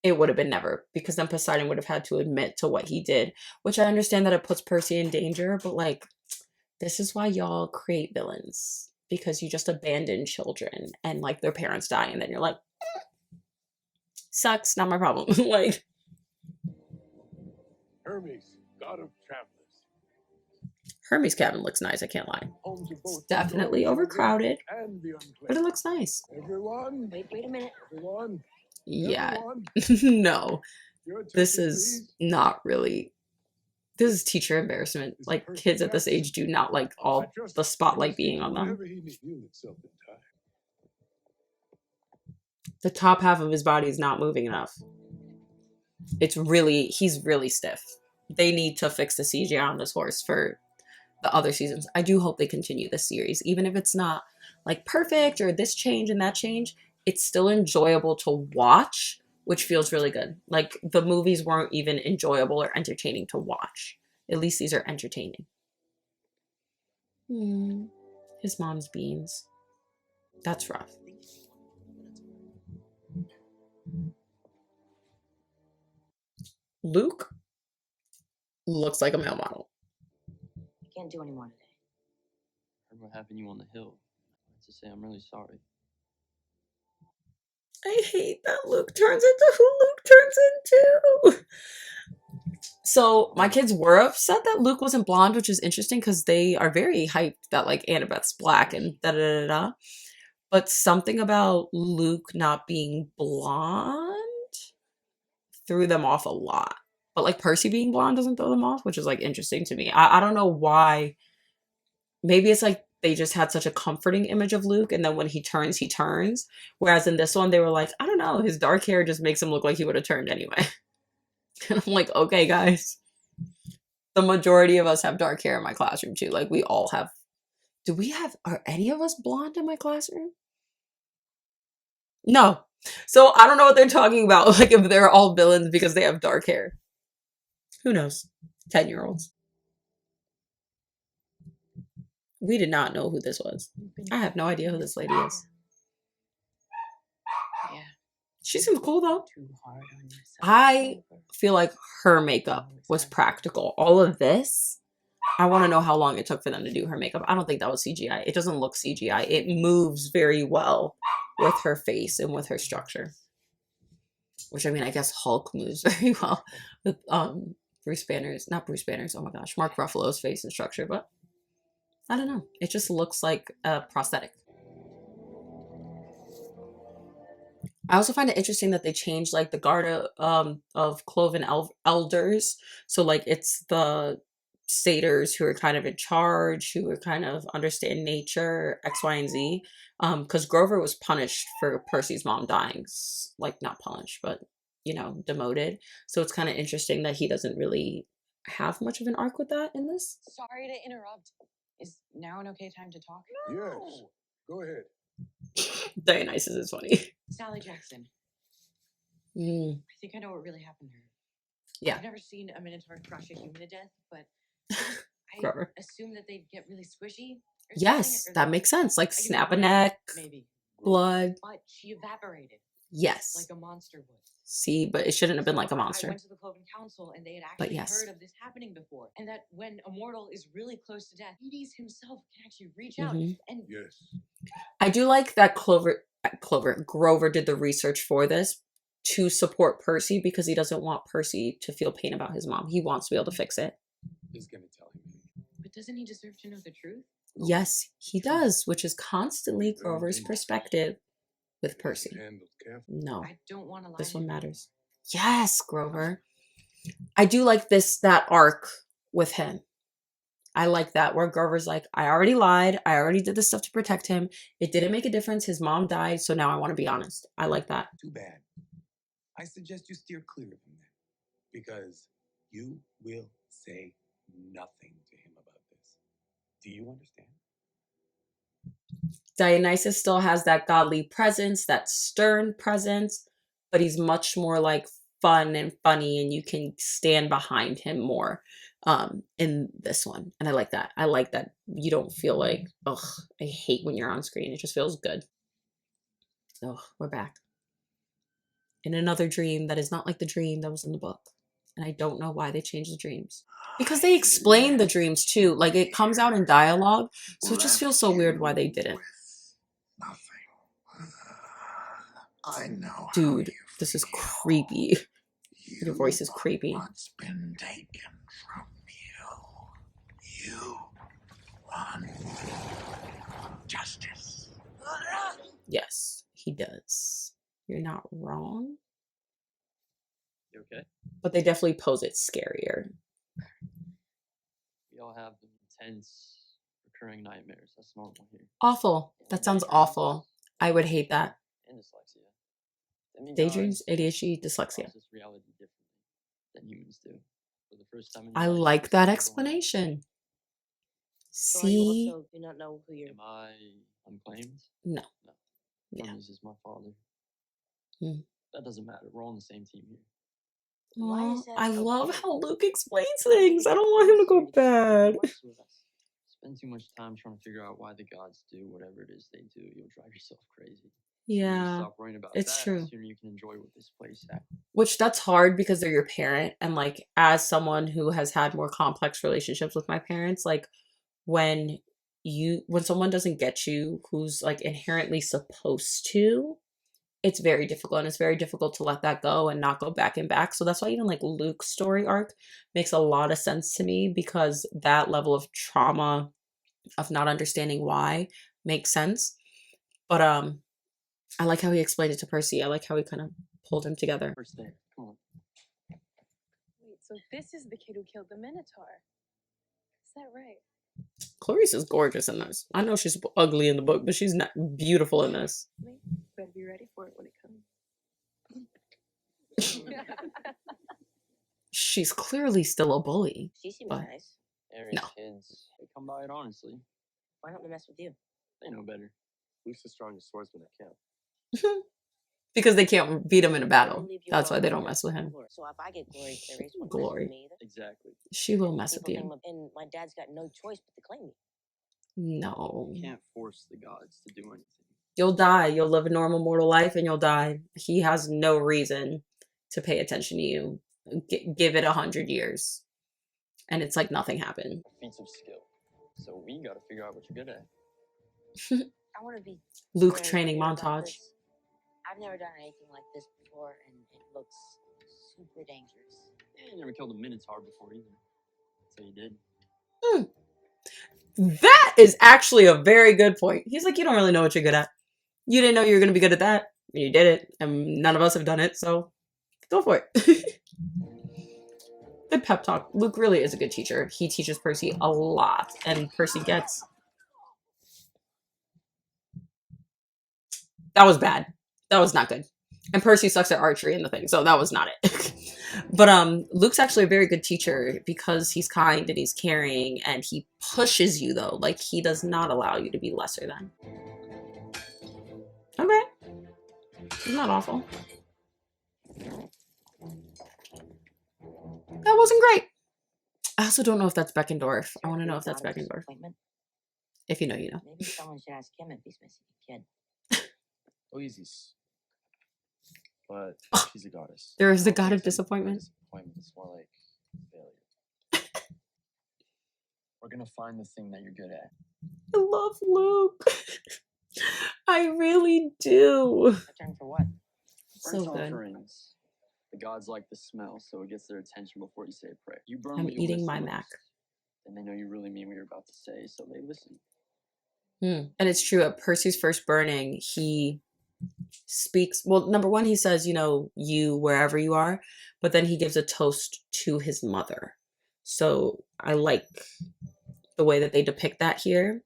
it would have been never, because then Poseidon would have had to admit to what he did, which I understand that it puts Percy in danger, but like, this is why y'all create villains, because you just abandon children and like their parents die and then you're like, sucks, not my problem. Like, Hermes, god of travelers. Hermes' cabin looks nice, I can't lie. Home to It's both definitely overcrowded, and the unclaimed. but it looks nice. Everyone, Wait a minute. everyone, Yeah. everyone, No, your this attention, is please. not really, this is teacher embarrassment. Like, kids at this age do not like all the spotlight being on them. Whenever he may heal itself in time. The top half of his body is not moving enough. It's really, he's really stiff. They need to fix the CGI on this horse for the other seasons. I do hope they continue this series, even if it's not like perfect or this change and that change, it's still enjoyable to watch, which feels really good. Like, the movies weren't even enjoyable or entertaining to watch. At least these are entertaining. His mom's beans. That's rough. Luke looks like a male model. I can't do any more today. Heard what happened to you on the hill. I have to say I'm really sorry. I hate that Luke turns into who Luke turns into. So my kids were upset that Luke wasn't blonde, which is interesting because they are very hyped that like Annabeth's black and da-da-da-da. But something about Luke not being blonde threw them off a lot. But like Percy being blonde doesn't throw them off, which is like interesting to me. I don't know why. Maybe it's like they just had such a comforting image of Luke, and then when he turns, he turns. Whereas in this one, they were like, I don't know, his dark hair just makes him look like he would have turned anyway. And I'm like, okay, guys. The majority of us have dark hair in my classroom too. Like, we all have. Are any of us blonde in my classroom? No. So I don't know what they're talking about. Like, if they're all villains because they have dark hair. Who knows? 10-year-olds. We did not know who this was. I have no idea who this lady is. Yeah. She seems cool though. Too hard on yourself. I feel like her makeup was practical. All of this, I want to know how long it took for them to do her makeup. I don't think that was CGI. It doesn't look CGI. It moves very well with her face and with her structure. Which, I mean, I guess Hulk moves very well with Bruce Banner's, not Bruce Banner's, oh my gosh, Mark Ruffalo's face and structure, but I don't know. It just looks like a prosthetic. I also find it interesting that they changed like the guard of Cloven Elders. So like it's the satyrs who are kind of in charge, who are kind of understand nature, X, Y, and Z. Because Grover was punished for Percy's mom dying. Like not punished, but you know, demoted. So it's kind of interesting that he doesn't really have much of an arc with that in this. Sorry to interrupt. Is now an okay time to talk? Yes. Go ahead. Dionysus is funny. Sally Jackson. Mm, I think I know what really happened to her. yeah, I've never seen a minotaur crush a human to death, but I Grover. assume that they'd get really squishy. Or Yes, something, or that makes sense. Like I guess snap a brain, neck, maybe. blood. But she evaporated Yes. like a monster would. See, but it shouldn't have been So like a I monster. went to the Cloven Council and they had But actually yes. heard of this happening before. And that when a mortal is really close to death, Hades himself can actually reach out and Yes. I do like that Grover did the research for this to support Percy because he doesn't want Percy to feel pain about his mom. He wants to be able to fix it. He's gonna tell him. but doesn't he deserve to know the truth? Yes, he does, which is constantly Grover's perspective with Percy. Handled carefully. No, I don't want to lie. this to one him matters. Yes, Grover. I do like that arc with him. I like that where Grover's like, I already lied. I already did this stuff to protect him. It didn't make a difference. His mom died. So now I want to be honest. I like that. Too bad. I suggest you steer clear of him then, because you will say nothing to him about this. Do you understand? Dionysus still has that godly presence, that stern presence, but he's much more like fun and funny and you can stand behind him more in this one. And I like that. I like that you don't feel like, ugh, I hate when you're on screen. It just feels good. Oh, we're back. In another dream that is not like the dream that was in the book. And I don't know why they changed the dreams. Because they explain the dreams too. Like it comes out in dialogue. So it just feels so weird why they didn't. Nothing. I know. Dude, this is creepy. Your voice is creepy. What's been taken from you? You want justice. Yes, he does. You're not wrong. You okay? But they definitely pose it scarier. We all have intense recurring nightmares. That's normal here. Awful. That sounds awful. I would hate that. And dyslexia. That means Daydreams, ours ADHD, dyslexia. process reality differently than humans do. For the first time in I your life, like this that is going on. explanation. So you See? also do not know who you're. Am I unclaimed? No. No. Yeah. Hermes is my father. Hmm. That doesn't matter. We're all on the same team here. Why Aw, is that I love okay? how Luke explains things. I don't want him to go bad. Spend too much time trying to figure out why the gods do whatever it is they do. You'll drive yourself crazy. Yeah, Stop worrying about it's that. true. The sooner you can enjoy what this place has. Which that's hard because they're your parent. And like, as someone who has had more complex relationships with my parents, like when someone doesn't get you who's like inherently supposed to, it's very difficult. And it's very difficult to let that go and not go back and back. So that's why even like Luke's story arc makes a lot of sense to me, because that level of trauma of not understanding why makes sense. But I like how he explained it to Percy. I like how he kind of pulled him together. First day. Come on. Wait, so this is the kid who killed the Minotaur. Is that right? Clarice is gorgeous in this. I know she's ugly in the book, but she's not beautiful in this. Wait, better be ready for it when it comes. She's clearly still a bully. She seems But- nice. Aries No. kids, they come by it honestly. Why don't they mess with you? They know better. Who's the strongest swordsman at camp? Because they can't beat him in a They battle. leave you That's why alone they for don't the mess with him. glory. So if I get glory, Clarice won't Glory. mess with me either. Exactly. She will mess with People you. think and my dad's got no choice but to claim me. No. You can't force the gods to do anything. You'll die. You'll live a normal mortal life and you'll die. He has no reason to pay attention to you. Give it 100 years. And it's like nothing happened. Feats of skill. So we gotta figure out what you're good at. I want to be Luke very training clear about montage. this. I've never done anything like this before, and looks super dangerous. Yeah, you never killed a minotaur before either. So you did. That is actually a very good point. He's like, you don't really know what you're good at. You didn't know you were going to be good at that. And you did it. And none of us have done it. So go for it. Good pep talk. Luke really is a good teacher. He teaches Percy a lot. And Percy gets... That was bad. That was not good. And Percy sucks at archery and the thing. So that was not it. But Luke's actually a very good teacher because he's kind and he's caring and he pushes you though. Like he does not allow you to be lesser than. Okay. It's not awful. That wasn't great. I also don't know if that's Beckendorf. I want to know if that's Beckendorf. If you know, you know. Maybe someone should ask him if he's missing a kid. Oh, easy. But she's a goddess. There is the god of disappointment. Disappointment is more like failure. We're gonna find the thing that you're good at. I love Luke. I really do. Return for what? So Burnt good. offerings. The gods like the smell, so it gets their attention before you say a prayer. You burn I'm what you eating listen my most, Mac. and they know you really mean what you're about to say, so they listen. And it's true. At Percy's first burning, he speaks. Well, number one, he says, you know, you wherever you are, but then he gives a toast to his mother. So I like the way that they depict that here,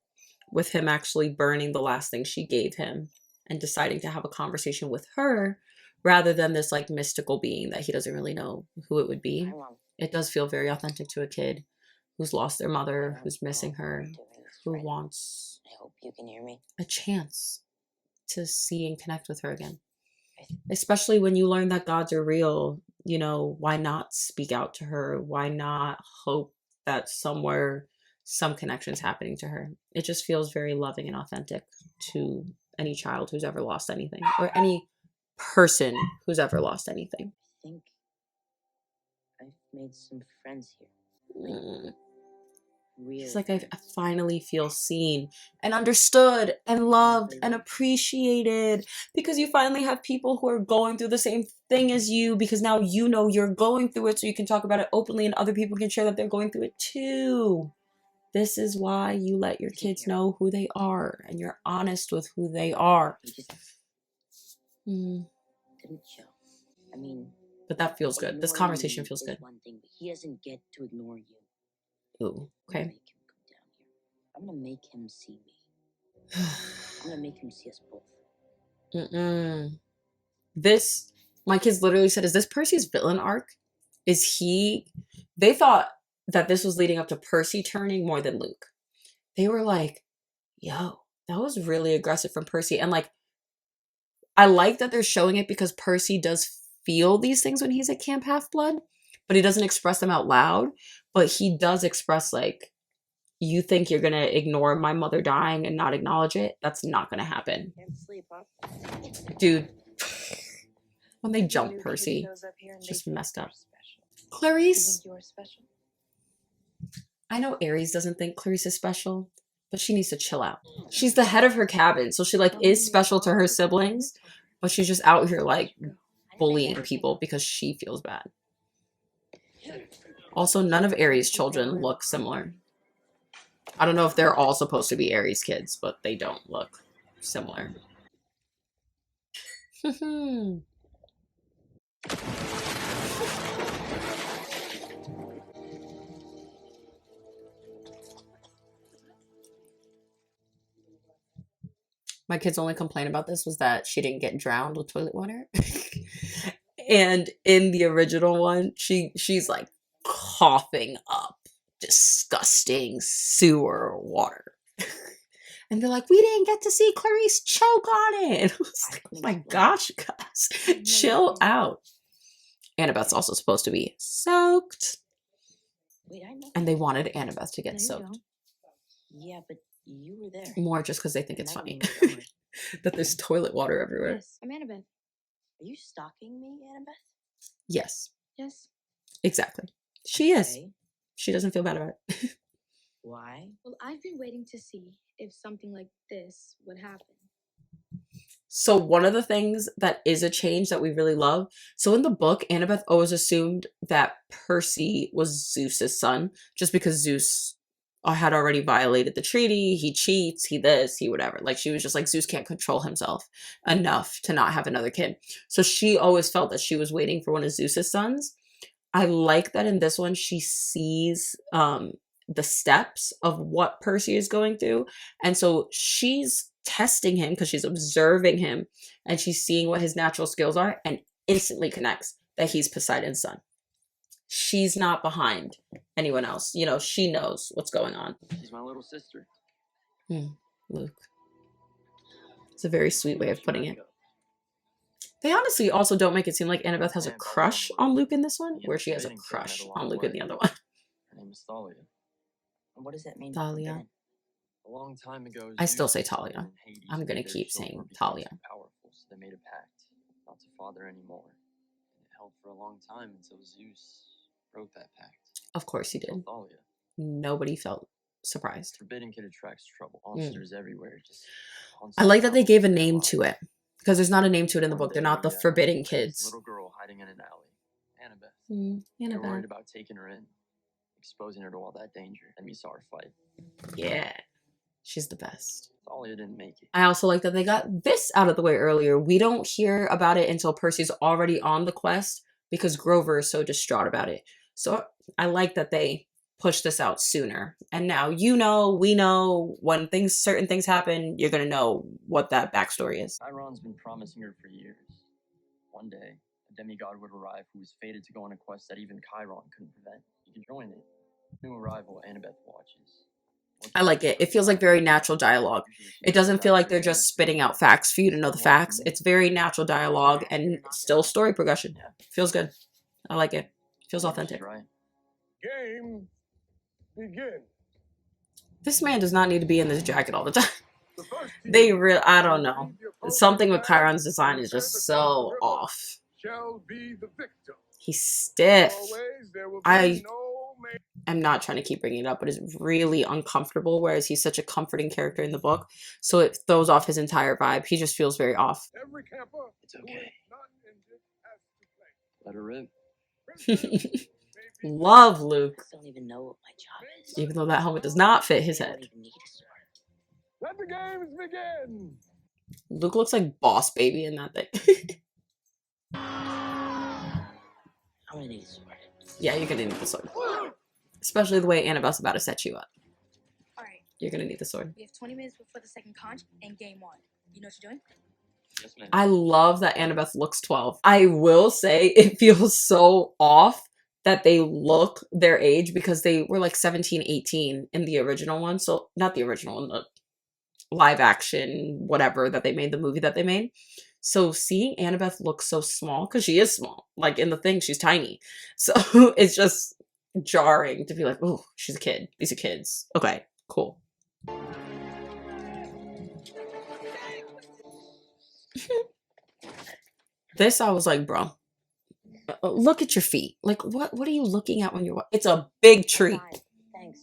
with him actually burning the last thing she gave him and deciding to have a conversation with her rather than this like mystical being that he doesn't really know who it would be. It does feel very authentic to a kid who's lost their mother, who's missing her, who wants I hope you can hear me. a chance to see and connect with her again. Especially when you learn that gods are real, you know, why not speak out to her? Why not hope that somewhere some connection's happening to her? It just feels very loving and authentic to any child who's ever lost anything, or any person who's ever lost anything. I think I've made some friends here. She's like, I finally feel seen and understood and loved and appreciated, because you finally have people who are going through the same thing as you, because now you know you're going through it, so you can talk about it openly and other people can share that they're going through it too. This is why you let your kids know who they are and you're honest with who they are. He just didn't show. I mean, but that feels good. This conversation feels good. One thing, but he doesn't get to ignore you. Ooh, okay. I'm gonna make him see me. I'm gonna make him see us both. This, my kids literally said, is this Percy's villain arc? Is he... They thought that this was leading up to Percy turning more than Luke. They were like, yo, that was really aggressive from Percy. And like, I like that they're showing it because Percy does feel these things when he's at Camp Half-Blood, but he doesn't express them out loud. But he does express like, you think you're gonna ignore my mother dying and not acknowledge it? That's not gonna happen. Can't sleep, huh? Dude, when they jump Percy, it's just messed up. Clarice, You're special. I know Aries doesn't think Clarice is special, but she needs to chill out. She's the head of her cabin, so she like is special to her siblings, but she's just out here like bullying people because she feels bad. Also, none of Aries' children look similar. I don't know if they're all supposed to be Aries kids, but they don't look similar. My kids' only complaint about this was that she didn't get drowned with toilet water. And in the original one, she's like coughing up disgusting sewer water. And they're like, we didn't get to see Clarice choke on it. I was like, oh my gosh, guys, chill out. Annabeth's also supposed to be soaked. Wait, I know. And they wanted Annabeth to get soaked. Yeah, but you were there. More just because they think it's funny that there's toilet water everywhere. Yes, I'm Annabeth. Are you stalking me, Annabeth? Yes. Yes. Exactly. She is. She doesn't feel bad about it. Why? Well, I've been waiting to see if something like this would happen. So one of the things that is a change that we really love. So in the book, Annabeth always assumed that Percy was Zeus's son, just because Zeus had already violated the treaty. He cheats, he this, he whatever. Like she was just like, Zeus can't control himself enough to not have another kid. So she always felt that she was waiting for one of Zeus's sons. I like that in this one she sees the steps of what Percy is going through. And so she's testing him because she's observing him and she's seeing what his natural skills are and instantly connects that he's Poseidon's son. She's not behind anyone else. You know, she knows what's going on. She's my little sister. Luke. It's a very sweet way of putting it. They honestly also don't make it seem like Annabeth has a crush on Luke in this one, where she has a crush on Luke in the other one. Her name is Thalia. And what does that mean? Thalia. Forbidden? A long time ago, I still Zeus say and Talia. Hades I'm gonna made their keep children saying become Talia. too powerful, so they made a pact not to father anymore. And it held for a long time until Zeus broke that pact. Of course he Killed did. Thalia. Nobody felt surprised. Forbidden kid attracts trouble. Monsters everywhere. Just I like that they gave a constantly name to it, because there's not a name to it in the One book. They're day, not the forbidden this kids. little girl hiding in an alley. Annabeth. They were Annabeth. worried about taking her in, exposing her to all that danger. And we saw her fight. Yeah. She's the best. Thalia didn't make it. I also like that they got this out of the way earlier. We don't hear about it until Percy's already on the quest because Grover is so distraught about it. So I like that they pushed this out sooner. And now we know when certain things happen, you're gonna know what that backstory is. Chiron's been promising her for years. One day, a demigod would arrive who was fated to go on a quest that even Chiron couldn't prevent. He could join it. New arrival, Annabeth watches. I like it. It feels like very natural dialogue. It doesn't feel like they're just spitting out facts for you to know the facts. It's very natural dialogue and still story progression. Feels good. I like it. Feels authentic. Right. Game begin. This man does not need to be in this jacket all the time. I don't know. Something with Chiron's design is just so off. Shall be the victor. He's stiff. Always there will be I no man. am not trying to keep bringing it up, but it's really uncomfortable, whereas he's such a comforting character in the book. So it throws off his entire vibe. He just feels very off. Every camper It's who okay. is not injured has to play. Let her rip. Prisoners may be Love Luke, I don't even know what my job is. even though that helmet does not fit his I head. don't even need a sword. Let the games begin. Luke looks like Boss Baby in that thing. I'm gonna need a sword. Yeah, you're gonna need the sword. Especially the way Annabeth's about to set you up. Alright, You're gonna need the sword. we have 20 minutes before the second conch and game one. You know what you're doing? Yes, ma'am. I love that Annabeth looks 12. I will say it feels so off that they look their age because they were like 17, 18 in the original one. So not the original one, the live action, whatever that they made, the movie that they made. So seeing Annabeth look so small, because she is small, like in the thing, she's tiny. So it's just jarring to be like, oh, she's a kid. These are kids. Okay, cool. This, I was like, bro, look at your feet. Like, what are you looking at when you're, it's a big tree. Fine. Thanks.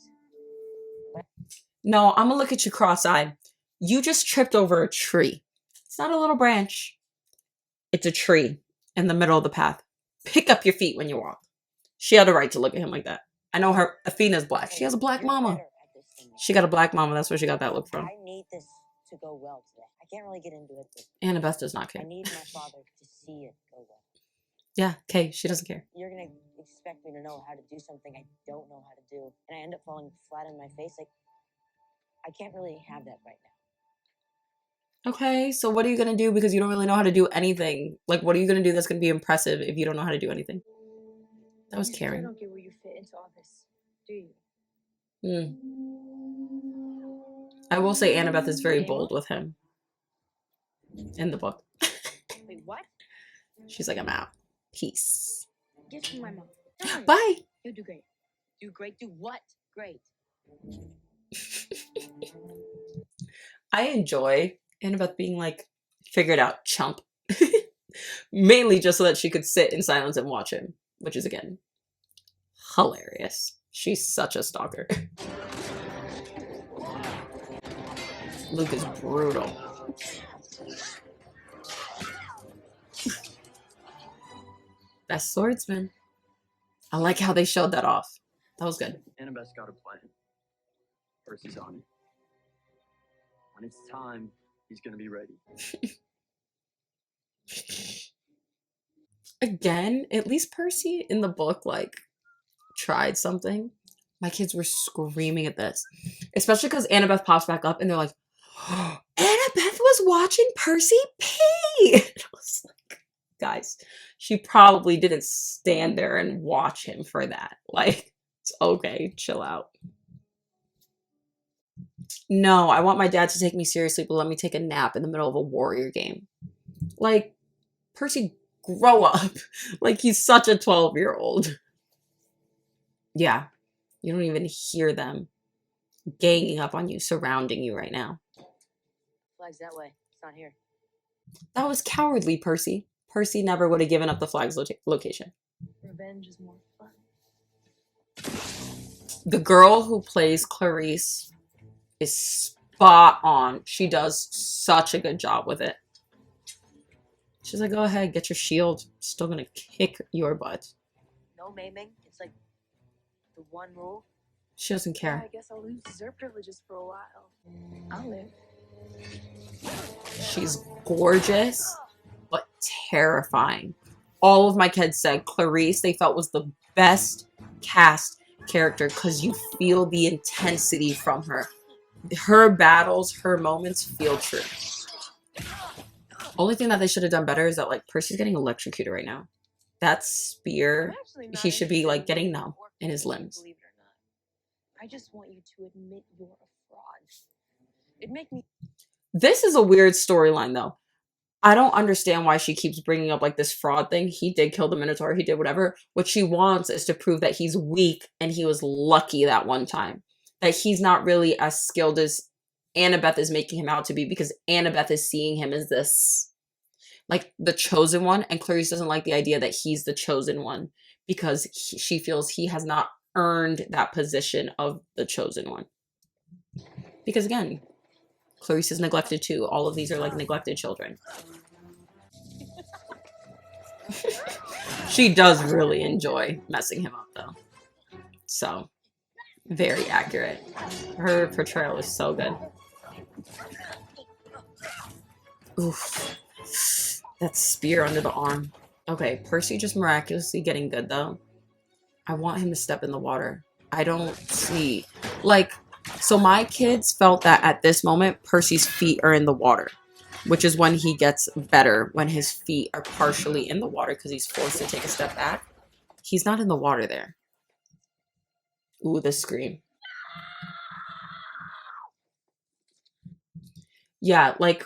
No, I'm gonna look at you cross-eyed. You just tripped over a tree. It's not a little branch. It's a tree in the middle of the path. Pick up your feet when you walk. She had a right to look at him like that. I know her, Athena's black. She has a black You're mama. better at this than me. She got a black mama. That's where she got that look from. I need this to go well today. I can't really get into it, but Annabeth does not I care. need my father to see it go well. Yeah, okay, she doesn't care. You're gonna expect me to know how to do something I don't know how to do, and I end up falling flat on my face. Like, I can't really have that right now. Okay, so what are you gonna do because you don't really know how to do anything? Like, what are you gonna do that's gonna be impressive if you don't know how to do anything? That was I caring. don't get where you fit into all this, do you? I will say Annabeth is very bold with him in the book. Wait, what? She's like, I'm out. Peace. Gifts from my mom. Don't worry. Bye. You'll do great. Do great. Do what? Great. I enjoy Annabeth being like, figure it out, chump. Mainly just so that she could sit in silence and watch him, which is, again, hilarious. She's such a stalker. Luke is brutal. Best swordsman. I like how they showed that off. That was good. Annabeth's got a plan. Percy's on it. When it's time, he's gonna be ready. Again, at least Percy in the book, like, tried something. My kids were screaming at this. Especially because Annabeth pops back up and they're like, oh, Annabeth was watching Percy pee! And I was like, guys, she probably didn't stand there and watch him for that. Like, it's okay, chill out. No, I want my dad to take me seriously, but let me take a nap in the middle of a warrior game. Like, Percy, grow up. Like, he's such a 12-year-old. Yeah, you don't even hear them ganging up on you, surrounding you right now. Flag's that way. It's not here. That was cowardly, Percy. Percy never would have given up the flag's location. Revenge is more fun. The girl who plays Clarice is spot on. She does such a good job with it. She's like, go ahead, get your shield. Still gonna kick your butt. No maiming. It's like the one rule. She doesn't care. I guess I'll lose dessert privileges for a while. I'll live. She's gorgeous, but terrifying. All of my kids said Clarice they felt was the best cast character because you feel the intensity from her. Her battles, her moments feel true. Only thing that they should have done better is that, like, Percy's getting electrocuted right now. That spear, he should be, like, getting numb in his limbs. Believe it or not. I just want you to admit you're a fraud. It'd make me. This is a weird storyline, though. I don't understand why she keeps bringing up, like, this fraud thing. He did kill the Minotaur. He did whatever. What she wants is to prove that he's weak and he was lucky that one time. That he's not really as skilled as Annabeth is making him out to be because Annabeth is seeing him as this, like, the chosen one. And Clarice doesn't like the idea that he's the chosen one because she feels he has not earned that position of the chosen one. Because, again, Clarice is neglected too. All of these are like neglected children. She does really enjoy messing him up though. So, very accurate. Her portrayal is so good. Oof. That spear under the arm. Okay, Percy just miraculously getting good though. I want him to step in the water. I don't see, like, so my kids felt that at this moment, Percy's feet are in the water, which is when he gets better, when his feet are partially in the water because he's forced to take a step back. He's not in the water there. Ooh, the scream. Yeah, like,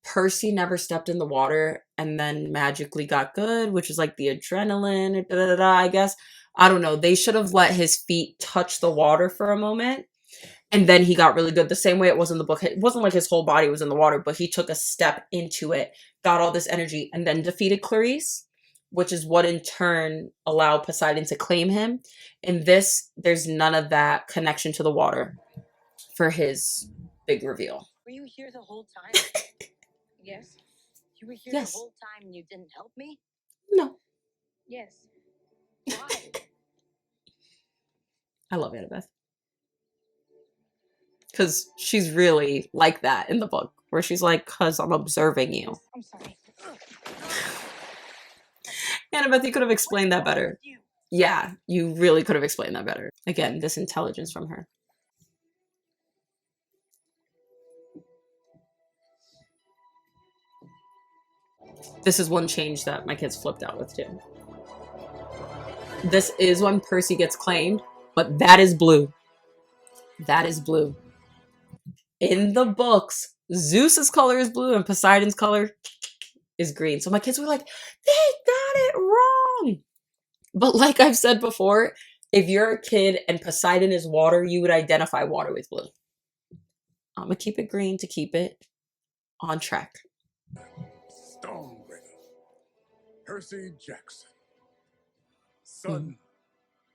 Percy never stepped in the water and then magically got good, which is like the adrenaline, or I guess. I don't know. They should have let his feet touch the water for a moment. And then he got really good. The same way it was in the book. It wasn't like his whole body was in the water, but he took a step into it, got all this energy, and then defeated Clarice, which is what in turn allowed Poseidon to claim him. In this, there's none of that connection to the water for his big reveal. Were you here the whole time? Yes. You were here Yes. the whole time and you didn't help me? No. Yes. Why? I love Annabeth. Because she's really like that in the book, where she's like, because I'm observing you. I'm sorry. Annabeth, you could have explained that better. Yeah, you really could have explained that better. Again, this intelligence from her. This is one change that my kids flipped out with too. This is when Percy gets claimed, but that is blue. That is blue. In the books, Zeus's color is blue and Poseidon's color is green. So my kids were like, they got it wrong. But like I've said before, if you're a kid and Poseidon is water, you would identify water with blue. I'm going to keep it green to keep it on track. Stormbringer. Percy Jackson. Son.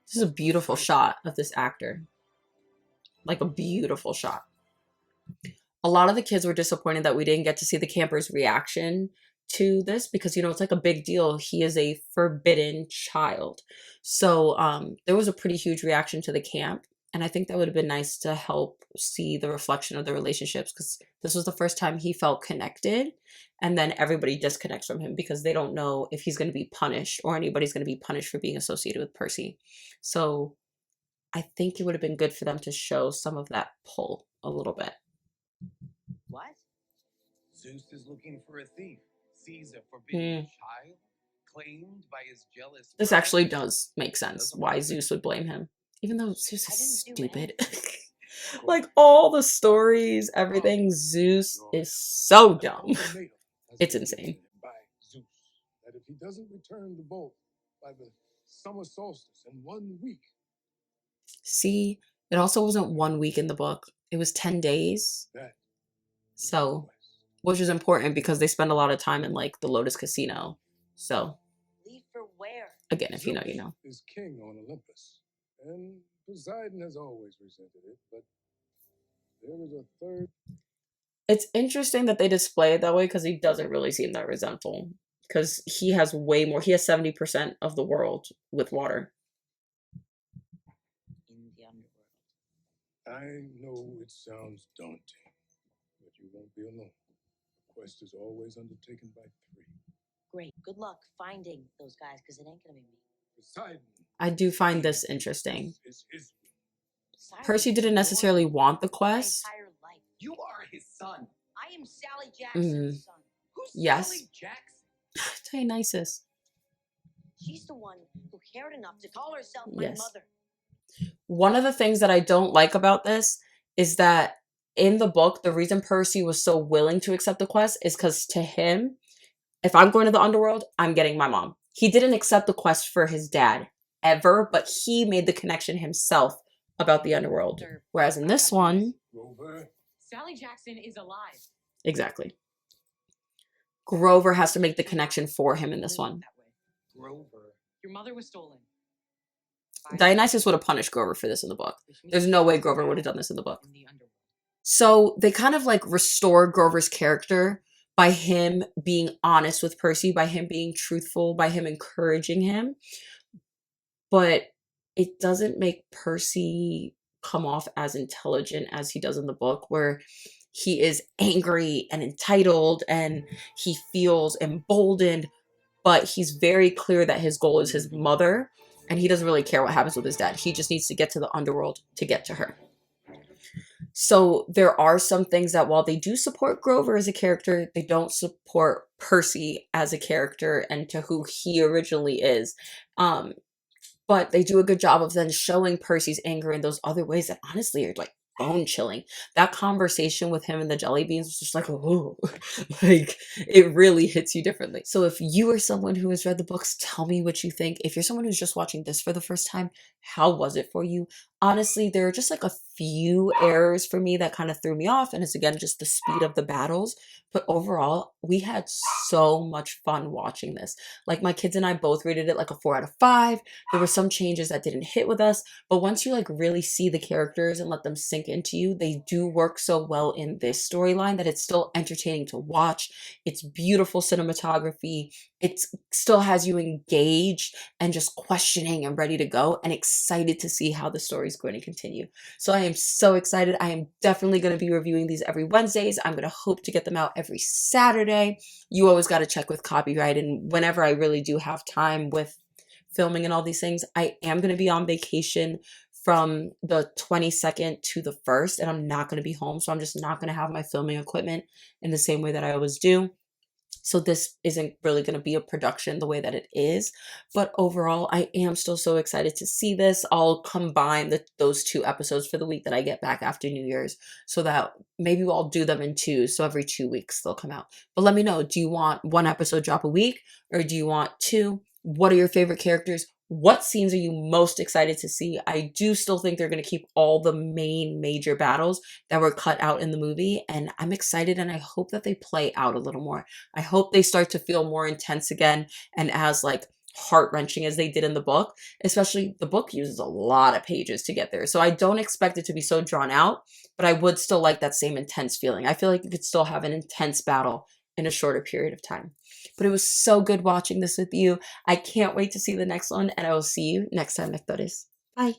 This is a beautiful shot of this actor. Like a beautiful shot. A lot of the kids were disappointed that we didn't get to see the campers' reaction to this because it's like a big deal. He is a forbidden child. So there was a pretty huge reaction to the camp. And I think that would have been nice to help see the reflection of the relationships because this was the first time he felt connected. And then everybody disconnects from him because they don't know if he's going to be punished or anybody's going to be punished for being associated with Percy. So I think it would have been good for them to show some of that pull a little bit. What? Zeus is looking for a thief. Sees a forbidden child claimed by his jealous This brother. actually does make sense why Zeus would blame him. Even though Zeus is stupid. Like all the stories, everything, Zeus is so dumb. It's insane. By Zeus, that if he doesn't return the bolt by the summer solstice in 1 week. See, it also wasn't 1 week in the book. It was 10 days. So, which is important because they spend a lot of time in like the Lotus Casino. So, Leave for where? Again, if you know, you know. Is king on Olympus, and Poseidon has always resented it, but there is a third. It's interesting that they display it that way because he doesn't really seem that resentful. Because he has way more. He has 70% of the world with water. In the underworld. I know it sounds daunting, but you won't be alone. The quest is always undertaken by 3. Great. Good luck finding those guys, because it ain't gonna be me. Poseidon. I do find this interesting. Is his Poseidon Percy didn't necessarily want the quest. My entire life. You are his son. I am Sally Jackson's son. Who's Yes. Sally Jackson? Dionysus. She's the one who cared enough to call herself my Yes. mother. One of the things that I don't like about this is that in the book, the reason Percy was so willing to accept the quest is because to him, if I'm going to the underworld, I'm getting my mom. He didn't accept the quest for his dad ever, but he made the connection himself about the underworld. Whereas in this one, Grover? Sally Jackson is alive. exactly. Grover has to make the connection for him in this one. Grover. Your mother was stolen. Dionysus would have punished Grover for this in the book. There's no way Grover would have done this in the book. In the underworld. So they kind of like restore Grover's character by him being honest with Percy, by him being truthful, by him encouraging him. But it doesn't make Percy come off as intelligent as he does in the book, where he is angry and entitled and he feels emboldened, but he's very clear that his goal is his mother and he doesn't really care what happens with his dad. He just needs to get to the underworld to get to her. So there are some things that while they do support Grover as a character, they don't support Percy as a character and to who he originally is. But they do a good job of then showing Percy's anger in those other ways that honestly are like bone chilling. That conversation with him and the jelly beans was just like, oh, like it really hits you differently. So if you are someone who has read the books, tell me what you think. If you're someone who's just watching this for the first time, how was it for you? Honestly, there are just like a few errors for me that kind of threw me off. And it's again, just the speed of the battles. But overall, we had so much fun watching this. Like my kids and I both rated it like a 4 out of 5. There were some changes that didn't hit with us, but once you like really see the characters and let them sink into you, they do work so well in this storyline that it's still entertaining to watch. It's beautiful cinematography. It still has you engaged and just questioning and ready to go and excited to see how the story is going to continue. So I am so excited. I am definitely going to be reviewing these every Wednesdays. I'm going to hope to get them out every Saturday. You always got to check with copyright, and whenever I really do have time with filming and all these things, I am going to be on vacation from the 22nd to the 1st, and I'm not going to be home. So I'm just not going to have my filming equipment in the same way that I always do. So this isn't really going to be a production the way that it is. But overall, I am still so excited to see this. I'll combine those 2 episodes for the week that I get back after New Year's so that maybe I'll do them in 2. So every 2 weeks they'll come out. But let me know, do you want 1 episode drop a week or do you want 2? What are your favorite characters? What scenes are you most excited to see? I do still think they're going to keep all the main major battles that were cut out in the movie. And I'm excited and I hope that they play out a little more. I hope they start to feel more intense again and as like heart-wrenching as they did in the book. Especially the book uses a lot of pages to get there. So I don't expect it to be so drawn out, but I would still like that same intense feeling. I feel like you could still have an intense battle in a shorter period of time. But it was so good watching this with you. I can't wait to see the next one, and I will see you next time, lectores. Bye.